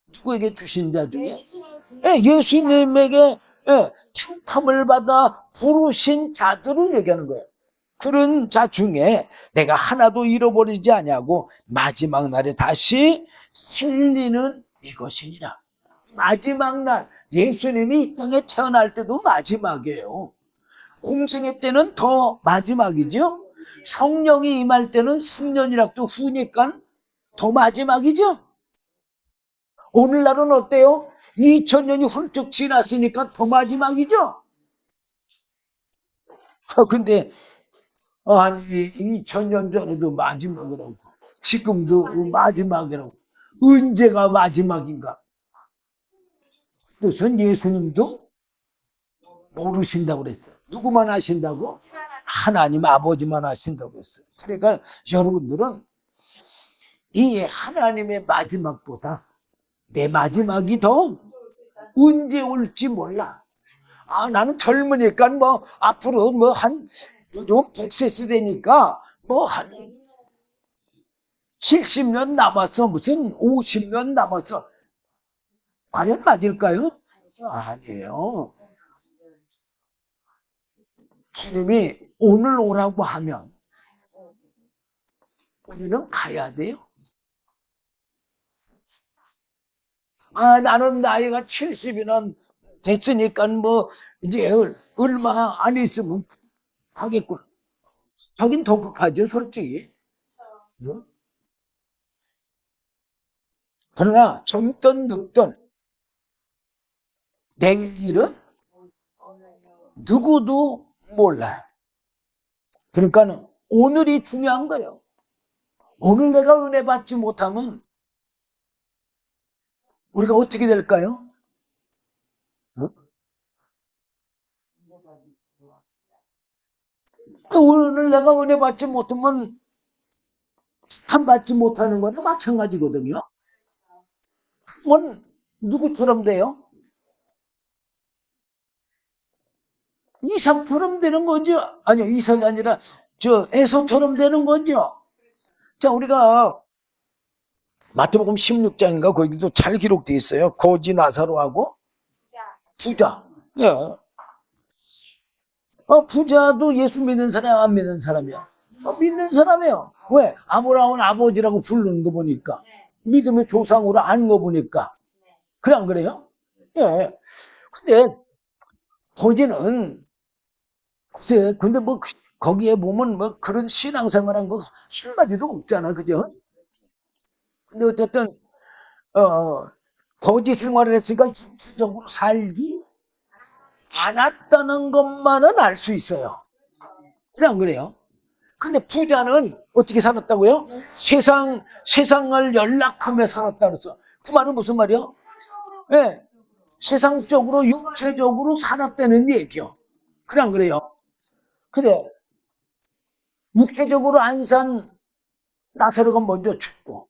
누구에게 주신 자 중에? 예수님에게 청함을 받아 부르신 자들을 얘기하는 거예요. 그런 자 중에 내가 하나도 잃어버리지 아니하고 마지막 날에 다시 살리는 이것이니라. 마지막 날, 예수님이 이 땅에 태어날 때도 마지막이에요. 공생애 때는 더 마지막이죠. 성령이 임할 때는 10년이라도 후니까 더 마지막이죠. 오늘날은 어때요? 2000년이 훌쩍 지났으니까 더 마지막이죠. 근데 아니 2000년 전에도 마지막이라고, 지금도 마지막이라고. 언제가 마지막인가? 뜻은 예수님도 모르신다고 그랬어요. 누구만 아신다고? 하나님 아버지만 아신다고 했어요. 그러니까 여러분들은 이 하나님의 마지막보다 내 마지막이 더 언제 올지 몰라. 나는 젊으니까 뭐 앞으로 뭐 한 100세 되니까 뭐 한 70년 남았어, 무슨 50년 남았어. 과연 맞을까요? 아니에요. 주님이 오늘 오라고 하면 우리는 가야 돼요. 나는 나이가 70이나 됐으니까 뭐 이제 얼마 안 있으면 하겠군. 하긴 더 급하죠, 솔직히. 그러나 젊든 늙든 내일은 누구도 몰라요. 그러니까 오늘이 중요한 거예요. 오늘 내가 은혜 받지 못하면 우리가 어떻게 될까요? 오늘 내가 은혜 받지 못하면 참 받지 못하는 거나 마찬가지거든요. 그건 누구처럼 돼요? 이삭처럼 되는 거죠. 아니요, 이삭이 아니라 저 에서처럼 되는 거죠. 자, 우리가 마태복음 16장인가 거기도 잘 기록되어 있어요. 거지 나사로하고 부자. 예. 부자도 예수 믿는 사람, 안 믿는 사람이야? 믿는 사람이에요. 왜? 아브라함은 아버지라고 부르는 거 보니까. 믿음의 조상으로 아는 거 보니까. 그래, 안 그래요? 예. 근데, 거지는, 글쎄, 근데 뭐, 거기에 보면 뭐 그런 신앙생활 한 거 한마디도 없잖아. 그죠? 근데 어쨌든, 거지 생활을 했으니까 육체적으로 살기 않았다는 것만은 알 수 있어요. 그래, 안 그래요? 근데 부자는 어떻게 살았다고요? 세상을 연락하며 살았다 그랬어. 그 말은 무슨 말이요? 예, 세상적으로, 육체적으로 살았다는 얘기요. 그래, 안 그래요? 근데, 육체적으로 안 산 나사로가 먼저 죽고,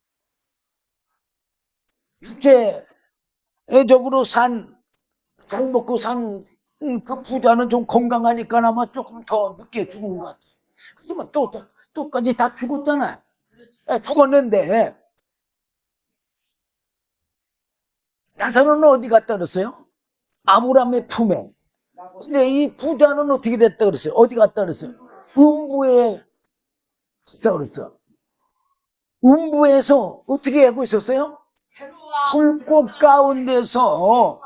육체적으로 잘 먹고 산 그 부자는 좀 건강하니까 아마 조금 더 늦게 죽은 것 같아. 하지만 또까지 다 죽었잖아. 죽었는데, 나사로는 어디 갔다 그랬어요? 아브라함의 품에. 근데 이 부자는 어떻게 됐다 그랬어요? 어디 갔다 그랬어요? 음부에 갔다 그랬어. 음부에서 어떻게 하고 있었어요? 불꽃 가운데서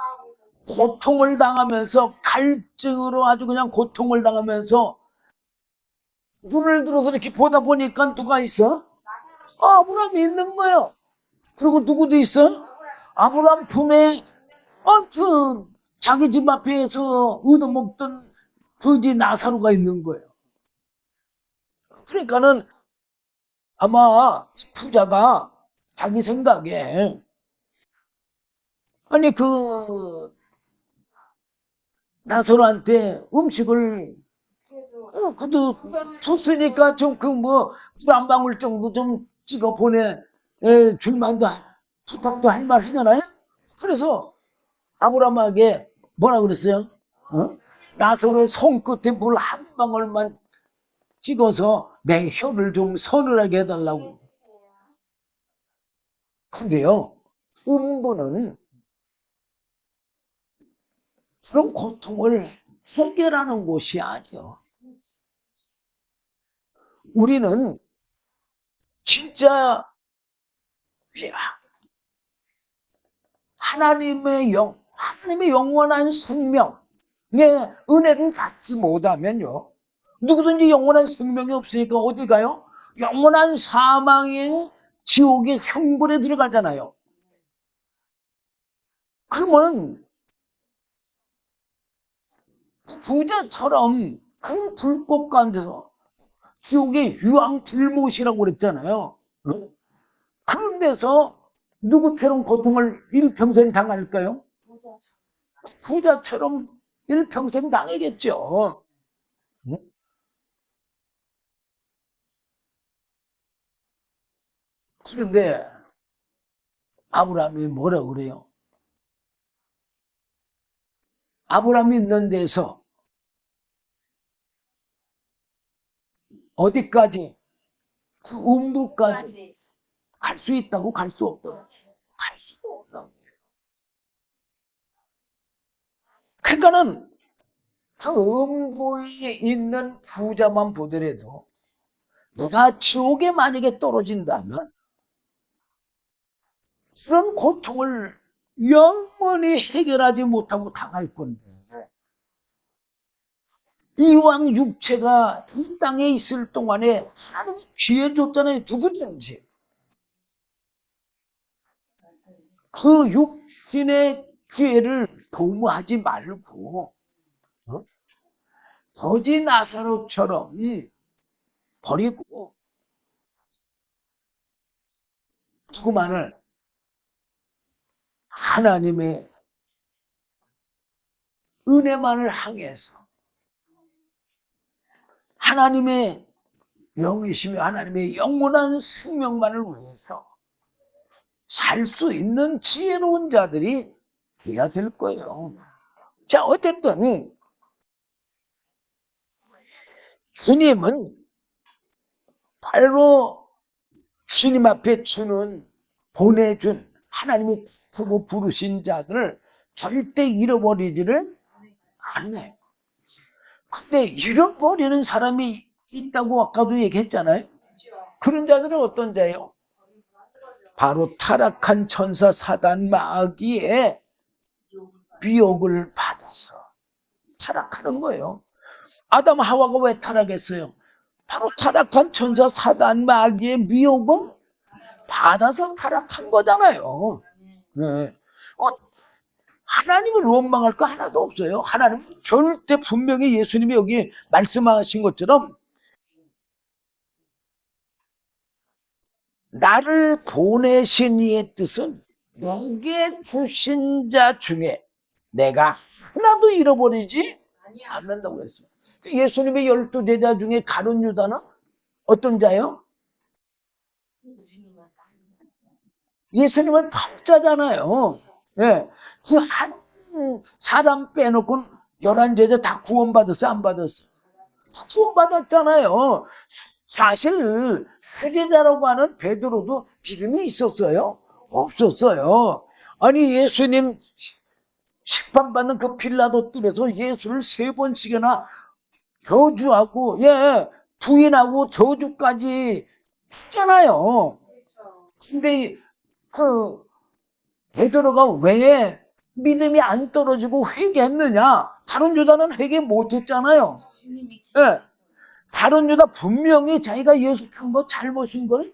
고통을 당하면서 갈증으로 아주 그냥 고통을 당하면서 눈을 들어서 이렇게 보다 보니까 누가 있어? 아브라함이 있는 거예요. 그리고 누구도 있어? 아브라함 품에 자기 집 앞에서 얻어먹던 거지 나사로가 있는 거예요. 그러니까는 아마 부자가 자기 생각에 아니 그 나사로한테 음식을 그래도 줬으니까 좀 그 뭐 물 한 방울 정도 좀 찍어 보내 줄만도 부탁도 할 말 하잖아요. 그래서 아브라함에게 뭐라 그랬어요? 나사로의 손끝에 물 한 방울만 찍어서 내 혀를 좀 서늘하게 해달라고. 근데요, 음부는 그런 고통을 해결하는 곳이 아니요. 우리는 진짜 하나님의 영원한 생명의 은혜를 받지 못하면요, 누구든지 영원한 생명이 없으니까 어디 가요? 영원한 사망의 지옥의 형벌에 들어가잖아요. 그러면 부자처럼 큰 불꽃 가운데서 지옥의 유황 불못이라고 그랬잖아요. 그런 데서 누구처럼 고통을 일평생 당할까요? 부자처럼 일평생 당하겠죠. 그런데 아브라함이 뭐라 그래요? 아브라함이 있는 데서 어디까지? 그 음부까지 갈 수 있다고? 갈 수 없다고? 갈 수 없다고. 그러니까는 그 음부에 있는 부자만 보더라도 내가 지옥에 만약에 떨어진다면 그런 고통을 영원히 해결하지 못하고 당할 건데, 이왕 육체가 이 땅에 있을 동안에 하나님 기회 줬잖아요. 누구든지 그 육신의 기회를 도모하지 말고 거지 나사로처럼 버리고 누구만을 하나님의 은혜만을 향해서 하나님의 영이시며 하나님의 영원한 생명만을 위해서 살 수 있는 지혜로운 자들이 돼야 될 거예요. 자, 어쨌든 주님은 바로 주님 앞에 보내준 하나님이 보고 부르신 자들을 절대 잃어버리지를 않아요. 근데 잃어버리는 사람이 있다고 아까도 얘기했잖아요. 그런 자들은 어떤 자예요? 바로 타락한 천사 사단 마귀의 미혹을 받아서 타락하는 거예요. 아담 하와가 왜 타락했어요? 바로 타락한 천사 사단 마귀의 미혹을 받아서 타락한 거잖아요. 네. 하나님을 원망할 거 하나도 없어요. 하나님 절대 분명히 예수님이 여기 말씀하신 것처럼 나를 보내신 이의 뜻은 내게 주신 자 중에 내가 하나도 잃어버리지 않는다고 했어요. 예수님의 12제자 중에 가룟 유다는 어떤 자요? 예수님은 팔자잖아요. 예. 그 한 사람 빼놓고는 11제자 다 구원받았어, 안 받았어? 구원받았잖아요. 사실 수제자라고 하는 베드로도 믿음이 있었어요? 없었어요. 아니 예수님 심판받는 그 빌라도 뜰에서 예수를 3번씩이나 저주하고 부인하고 저주까지 했잖아요. 근데 그 베드로가 왜 믿음이 안 떨어지고 회개했느냐? 다른 유다는 회개 못했잖아요. 예. 다른 유다 분명히 자기가 예수 한 거 잘못인 걸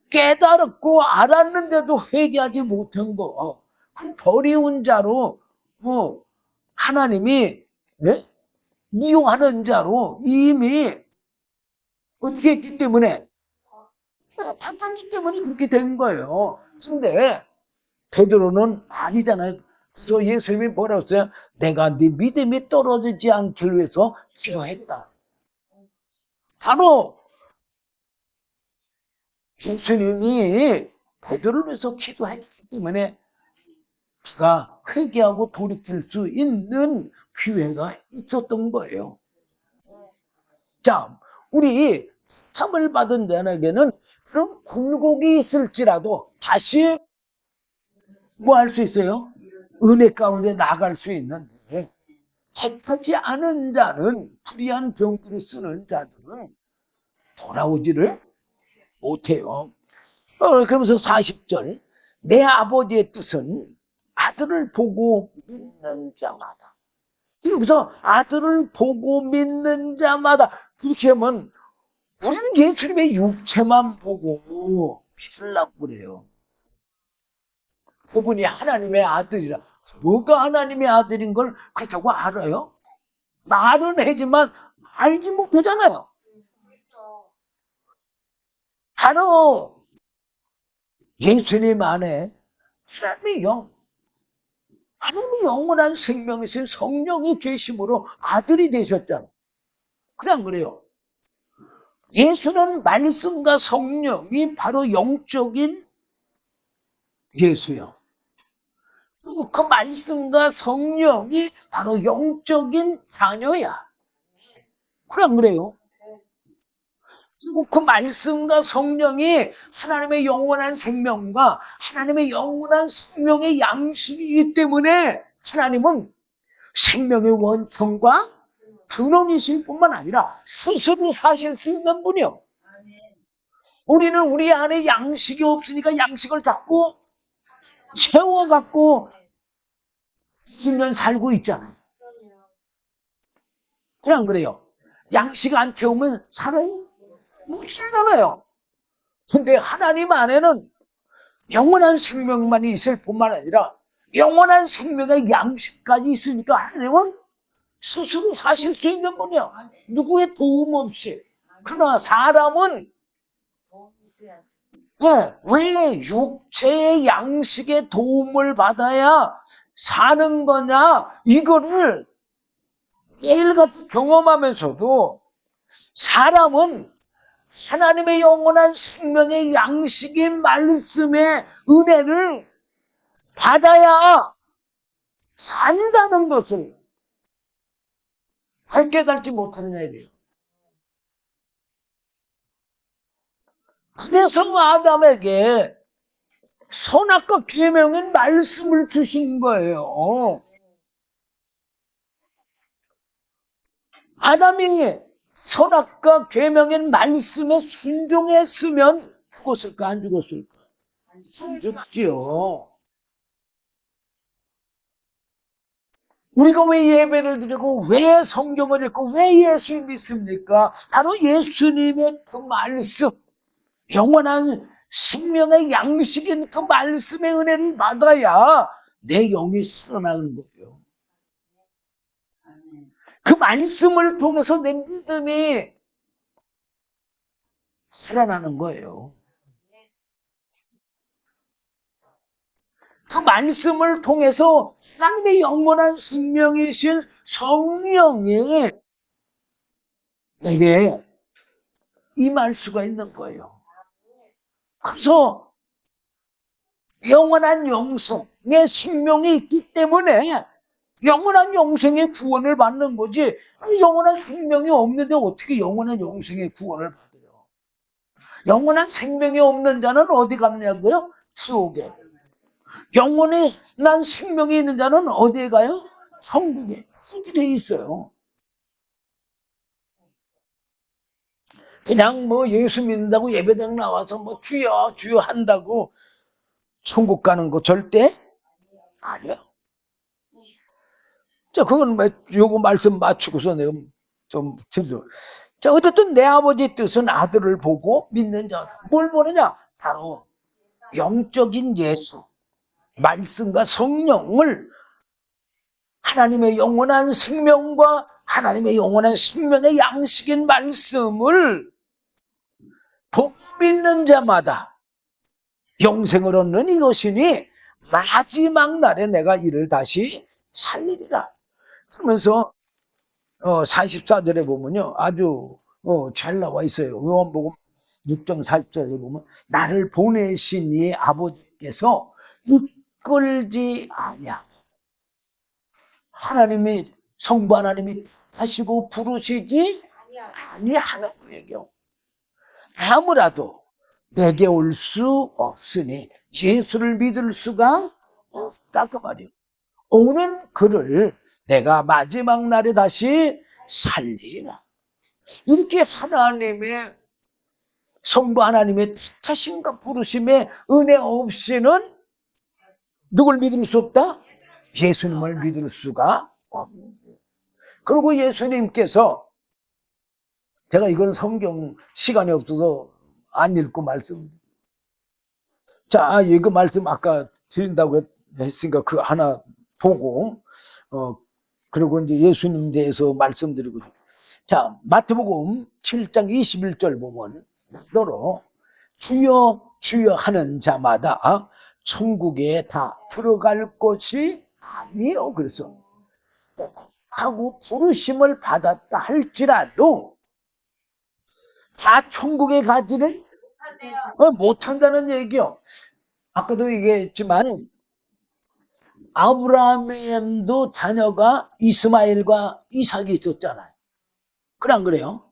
깨달았고 알았는데도 회개하지 못한 거. 그 버리운 자로 하나님이 미워하는 자로 이미 어떻게 했기 때문에 판단기 때문에 그렇게 된 거예요. 근데 베드로는 아니잖아요. 그래서 예수님이 뭐라고 했어요? 내가 네 믿음이 떨어지지 않기 위해서 기도했다. 바로 예수님이 베드로를 위해서 기도했기 때문에 그가 회개하고 돌이킬 수 있는 기회가 있었던 거예요. 자, 우리 참을 받은 자에게는 그런 굴곡이 있을지라도 다시 뭐 할 수 있어요? 은혜 가운데 나갈 수 있는데, 택하지 않은 자는, 불의한 병들을 쓰는 자들은 돌아오지를 못해요. 그러면서 40절, 내 아버지의 뜻은 아들을 보고 믿는 자마다. 여기서 아들을 보고 믿는 자마다. 그렇게 하면 우리는 예수님의 육체만 보고 믿으려고 그래요. 그분이 하나님의 아들이라. 뭐가 하나님의 아들인 걸 그렇다고 알아요? 말은 하지만 알지 못하잖아요. 바로 예수님 안에 하나님의 하나님의 영원한 생명이신 성령이 계심으로 아들이 되셨잖아요. 그냥 그래요. 예수는 말씀과 성령이 바로 영적인 예수요. 그리고 그 말씀과 성령이 바로 영적인 자녀야. 그냥 그래요. 그리고 그 말씀과 성령이 하나님의 영원한 생명과 하나님의 영원한 생명의 양식이기 때문에 하나님은 생명의 원천과 근원이실 뿐만 아니라 스스로 사실 수 있는 분이요. 우리는 우리 안에 양식이 없으니까 양식을 자꾸 채워갖고 10년 살고 있잖아요. 그냥 그래요. 양식 안 채우면 살아요? 못 살잖아요. 근데 하나님 안에는 영원한 생명만이 있을 뿐만 아니라 영원한 생명의 양식까지 있으니까 하나님은 스스로 사실 수 있는 분이요. 누구의 도움 없이. 그러나 사람은 왜 육체의 양식의 도움을 받아야 사는 거냐, 이거를 매일같이 경험하면서도 사람은 하나님의 영원한 생명의 양식인 말씀의 은혜를 받아야 산다는 것을 깨닫지 못하는 일이에요. 그래서 아담에게 선악과 계명인 말씀을 주신 거예요. 아담이 선악과 계명인 말씀에 순종했으면 죽었을까 안 죽었을까? 죽지요. 우리가 왜 예배를 드리고 왜 성경을 읽고 왜 예수 믿습니까? 바로 예수님의 그 말씀, 영원한 생명의 양식인 그 말씀의 은혜를 받아야 내 영이 살아나는 거예요. 그 말씀을 통해서 내 믿음이 살아나는 거예요. 그 말씀을 통해서 하나님의 영원한 생명이신 성령이 내게 임할 수가 있는 거예요. 그래서 영원한 영생의 생명이 있기 때문에 영원한 영생의 구원을 받는 거지, 영원한 생명이 없는데 어떻게 영원한 영생의 구원을 받아요? 영원한 생명이 없는 자는 어디 갔냐고요? 지옥에. 영원한 생명이 있는 자는 어디에 가요? 천국에. 그렇게 돼 있어요. 그냥 뭐 예수 믿는다고 예배당 나와서 뭐 주여 주여 한다고 천국 가는 거 절대 아니에요. 자, 그건 요거 말씀 맞추고서 내가 좀 드려. 자, 어쨌든 내 아버지 뜻은 아들을 보고 믿는 자다. 뭘 보느냐? 바로 영적인 예수, 말씀과 성령을, 하나님의 영원한 생명과 하나님의 영원한 생명의 양식인 말씀을 보고 믿는 자마다 영생을 얻는 이것이니 마지막 날에 내가 이를 다시 살리리라. 그러면서 44절에 보면요, 아주 잘 나와 있어요. 요한복음 6장 40절에 보면 나를 보내신 이 아버지께서 이끌지 아니야. 하나님이, 성부 하나님이 하시고 부르시지 아니하는 얘기요. 아무라도 내게 올 수 없으니 예수를 믿을 수가 없다 그 말이에요. 오는 그를 내가 마지막 날에 다시 살리라. 이렇게 하나님의 성부 하나님의 택하심과 부르심의 은혜 없이는 누굴 믿을 수 없다? 예수님을 믿을 수가 없는 거예요. 그리고 예수님께서 제가 이건 성경 시간이 없어서 안 읽고 말씀. 자, 이거 말씀 아까 드린다고 했으니까 그 하나 보고 그리고 이제 예수님 대해서 말씀드리고. 자, 마태복음 7장 21절 보면 너로 주여 주여 하는 자마다 천국에 다 들어갈 것이 아니요. 그래서 하고 부르심을 받았다 할지라도 다 천국에 가지는 못한다는 얘기요. 아까도 얘기했지만 아브라함도 자녀가 이스마엘과 이삭이 있었잖아요. 그래 안 그래요?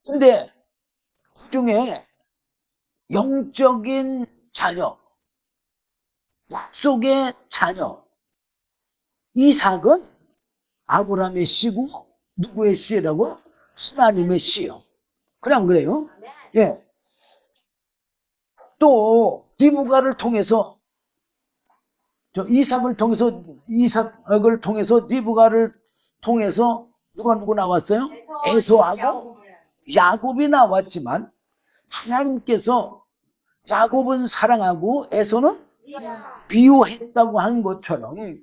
근데 그중에 영적인 자녀, 약속의 자녀 이삭은 아브라함의 씨고 누구의 씨라고? 하나님의 씨요. 그래 안 그래요? 예. 또 디브가를 통해서 이삭을 통해서 디브가를 통해서 누구 나왔어요? 에서하고 야곱이 나왔지만 하나님께서 야곱은 사랑하고 에서는 비호했다고 하는 것처럼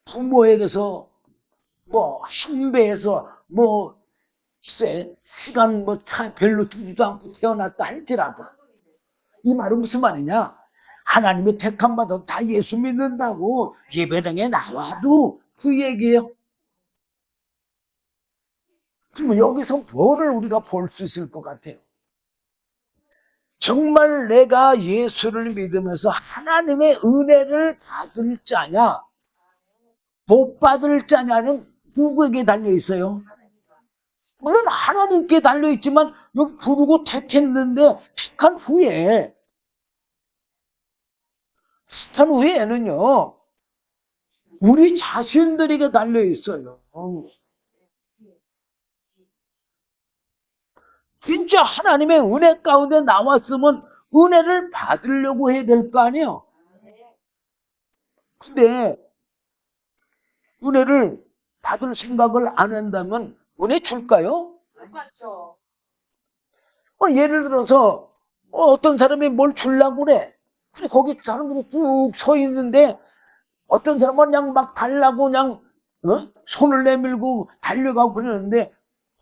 부모에게서 신배에서 시간 별로 두지도 않고 태어났다 할지라도 이 말은 무슨 말이냐? 하나님의 택함 받아도 다 예수 믿는다고 예배당에 나와도 그 얘기예요. 그러면 여기서 뭐를 우리가 볼 수 있을 것 같아요? 정말 내가 예수를 믿으면서 하나님의 은혜를 받을 자냐 못 받을 자냐는 누구에게 달려있어요? 물론 하나님께 달려있지만 여기 부르고 택했는데 택한 후에는요 우리 자신들에게 달려있어요. 진짜 하나님의 은혜 가운데 나왔으면 은혜를 받으려고 해야 될 거 아니에요. 근데 은혜를 받을 생각을 안 한다면 은혜 줄까요? 맞죠. 예를 들어서 어떤 사람이 뭘 주려고 그래. 그래 거기 사람들이 쭉 서 있는데 어떤 사람은 그냥 막 달라고 그냥 손을 내밀고 달려가고 그러는데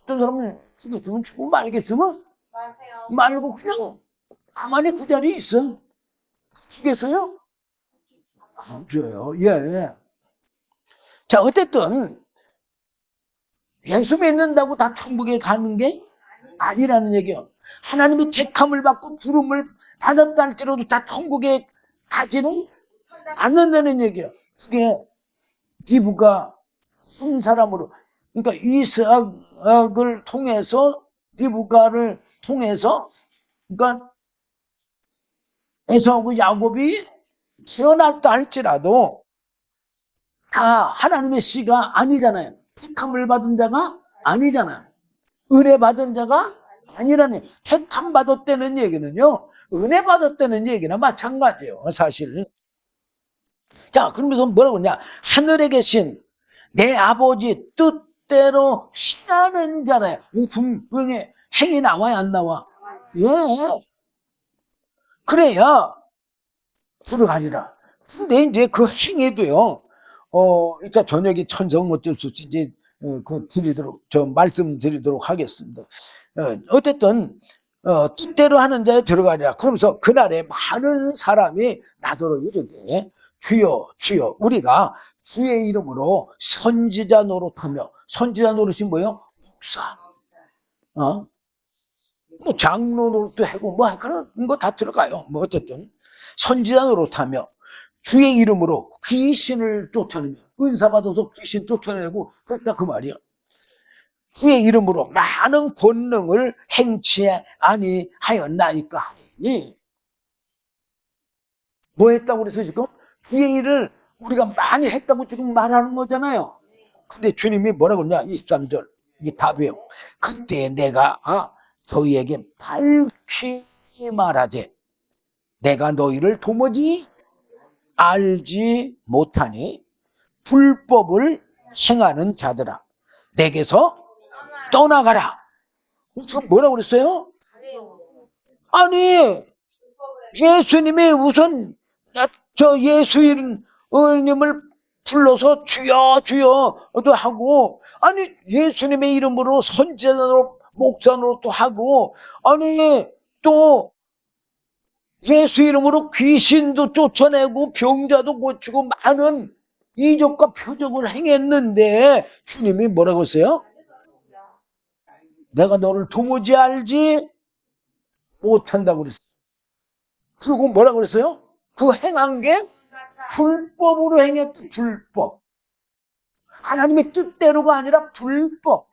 어떤 사람은 이거 주면 주고 말겠으면 말고 그냥 가만히 그 자리에 있어. 주겠어요? 안 줘요. 예. 자, 어쨌든 예수 믿는다고 다 천국에 가는 게 아니라는 얘기예요. 하나님이 택함을 받고 부름을 받았다 할지라도 다 천국에 가지는 않는다는 얘기예요. 그게 리브가 한 사람으로, 그러니까 이삭을 통해서 리브가를 통해서, 그러니까 에서하고 야곱이 태어났다 할지라도 다 하나님의 씨가 아니잖아요. 택함을 받은 자가 아니잖아요. 은혜 받은 자가 아니라니. 택함 받았다는 얘기는요 은혜 받았다는 얘기나 마찬가지예요 사실. 자, 그러면서 뭐라고 그러냐? 하늘에 계신 내 아버지 뜻대로 행하는 자래. 분명히 행이 나와야 안 나와? 예. 그래야 들어가리라. 근데 이제 그 행위도요 이따 저녁에 천성 어쩔 수 없이 이제 말씀드리도록 하겠습니다. 어쨌든 뜻대로 하는 자에 들어가리라. 그러면서 그날에 많은 사람이 나더러 이르되 주여 주여 우리가 주의 이름으로 선지자 노릇하며. 선지자 노릇이 뭐예요? 목사, 장로 노릇도 하고 그런 거 다 들어가요. 어쨌든 선지자 노릇하며 주의 이름으로 귀신을 쫓아내며, 은사 받아서 귀신 쫓아내고 그랬다 그 말이야. 주의 이름으로 많은 권능을 행치 아니하였나이까 하니, 뭐 했다고 그래서 지금? 주의 일을 우리가 많이 했다고 지금 말하는 거잖아요. 근데 주님이 뭐라고 그러냐? 23절. 이게 답이에요. 그때 내가 저희에게 밝히 말하지. 내가 너희를 도무지 알지 못하니 불법을 행하는 자들아, 내게서 떠나가라. 그럼 뭐라고 그랬어요? 아니, 예수님이 우선 저 예수님을 불러서 주여 주여도 하고, 아니 예수님의 이름으로 선지자로 목사로 또 하고, 아니 또 예수 이름으로 귀신도 쫓아내고 병자도 고치고 많은 이적과 표적을 행했는데 주님이 뭐라고 했어요? 내가 너를 도무지 알지 못한다고 그랬어요. 그리고 뭐라고 그랬어요? 그 행한 게 불법으로 행했던 불법. 하나님의 뜻대로가 아니라 불법.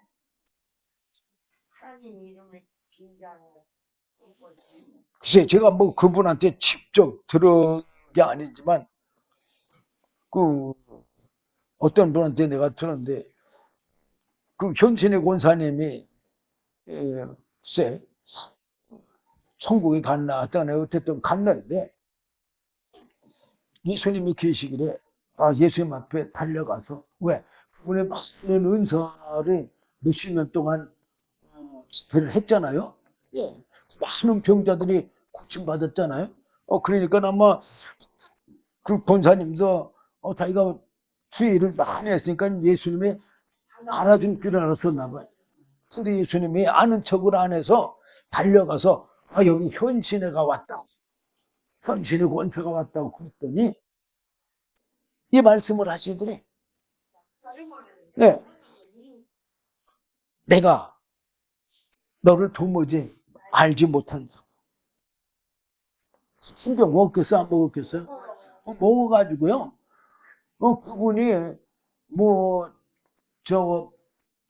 글쎄, 제가 뭐 그분한테 직접 들은 게 아니지만, 그, 어떤 분한테 내가 들었는데, 그 현신의 권사님이, 글쎄, 천국에 갔나, 어쨌든 갔는데, 예수님이 계시길래, 예수님 앞에 달려가서, 왜? 그분의 많은 은사를 몇십 년 동안 집회를 했잖아요. 예. 많은 병자들이 고침받았잖아요. 그러니까 아마 그 권사님도 자기가 주의 일을 많이 했으니까 예수님이 알아줄 줄 알았었나 봐요. 근데 예수님이 아는 척을 안 해서 달려가서 여기 현신회가 왔다고, 현신의 권세가 왔다고 그랬더니 이 말씀을 하시더니, 네, 내가 너를 도무지 알지 못한다. 신경 먹겠어 안 먹었겠어요? 먹어가지고요. 그분이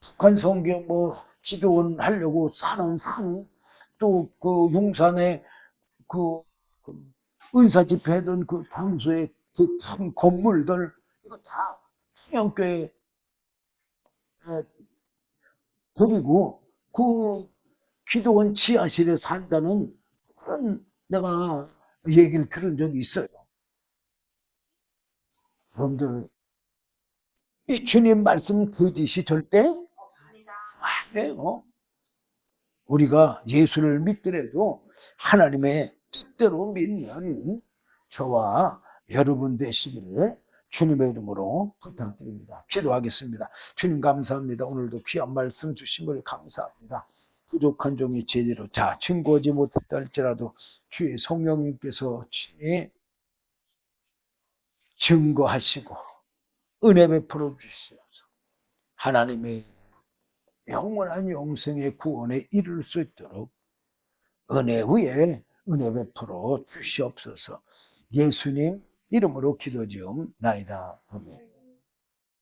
북한 성경 기도원 하려고 사는 산, 또 그 용산에 그 은사 집회하던 그 장소에 그 큰 건물들, 이거 다 청년교회 그리고 그 기도원 지하실에 산다는 그런 내가 얘기를 들은 적이 있어요. 여러분들, 이 주님 말씀 거짓이 절대 아니에요. 우리가 예수를 믿더라도 하나님의 뜻대로 믿는 저와 여러분 되시기를 주님의 이름으로 부탁드립니다. 기도하겠습니다. 주님 감사합니다. 오늘도 귀한 말씀 주심을 감사합니다. 부족한 종이 제대로 증거하지 못했다 할지라도 주의 성령님께서 증거하시고 은혜 베풀어 주시옵소서. 하나님의 영원한 영생의 구원에 이를 수 있도록 은혜 위에 은혜 베풀어 주시옵소서. 예수님 이름으로 기도지옵나이다. 아멘.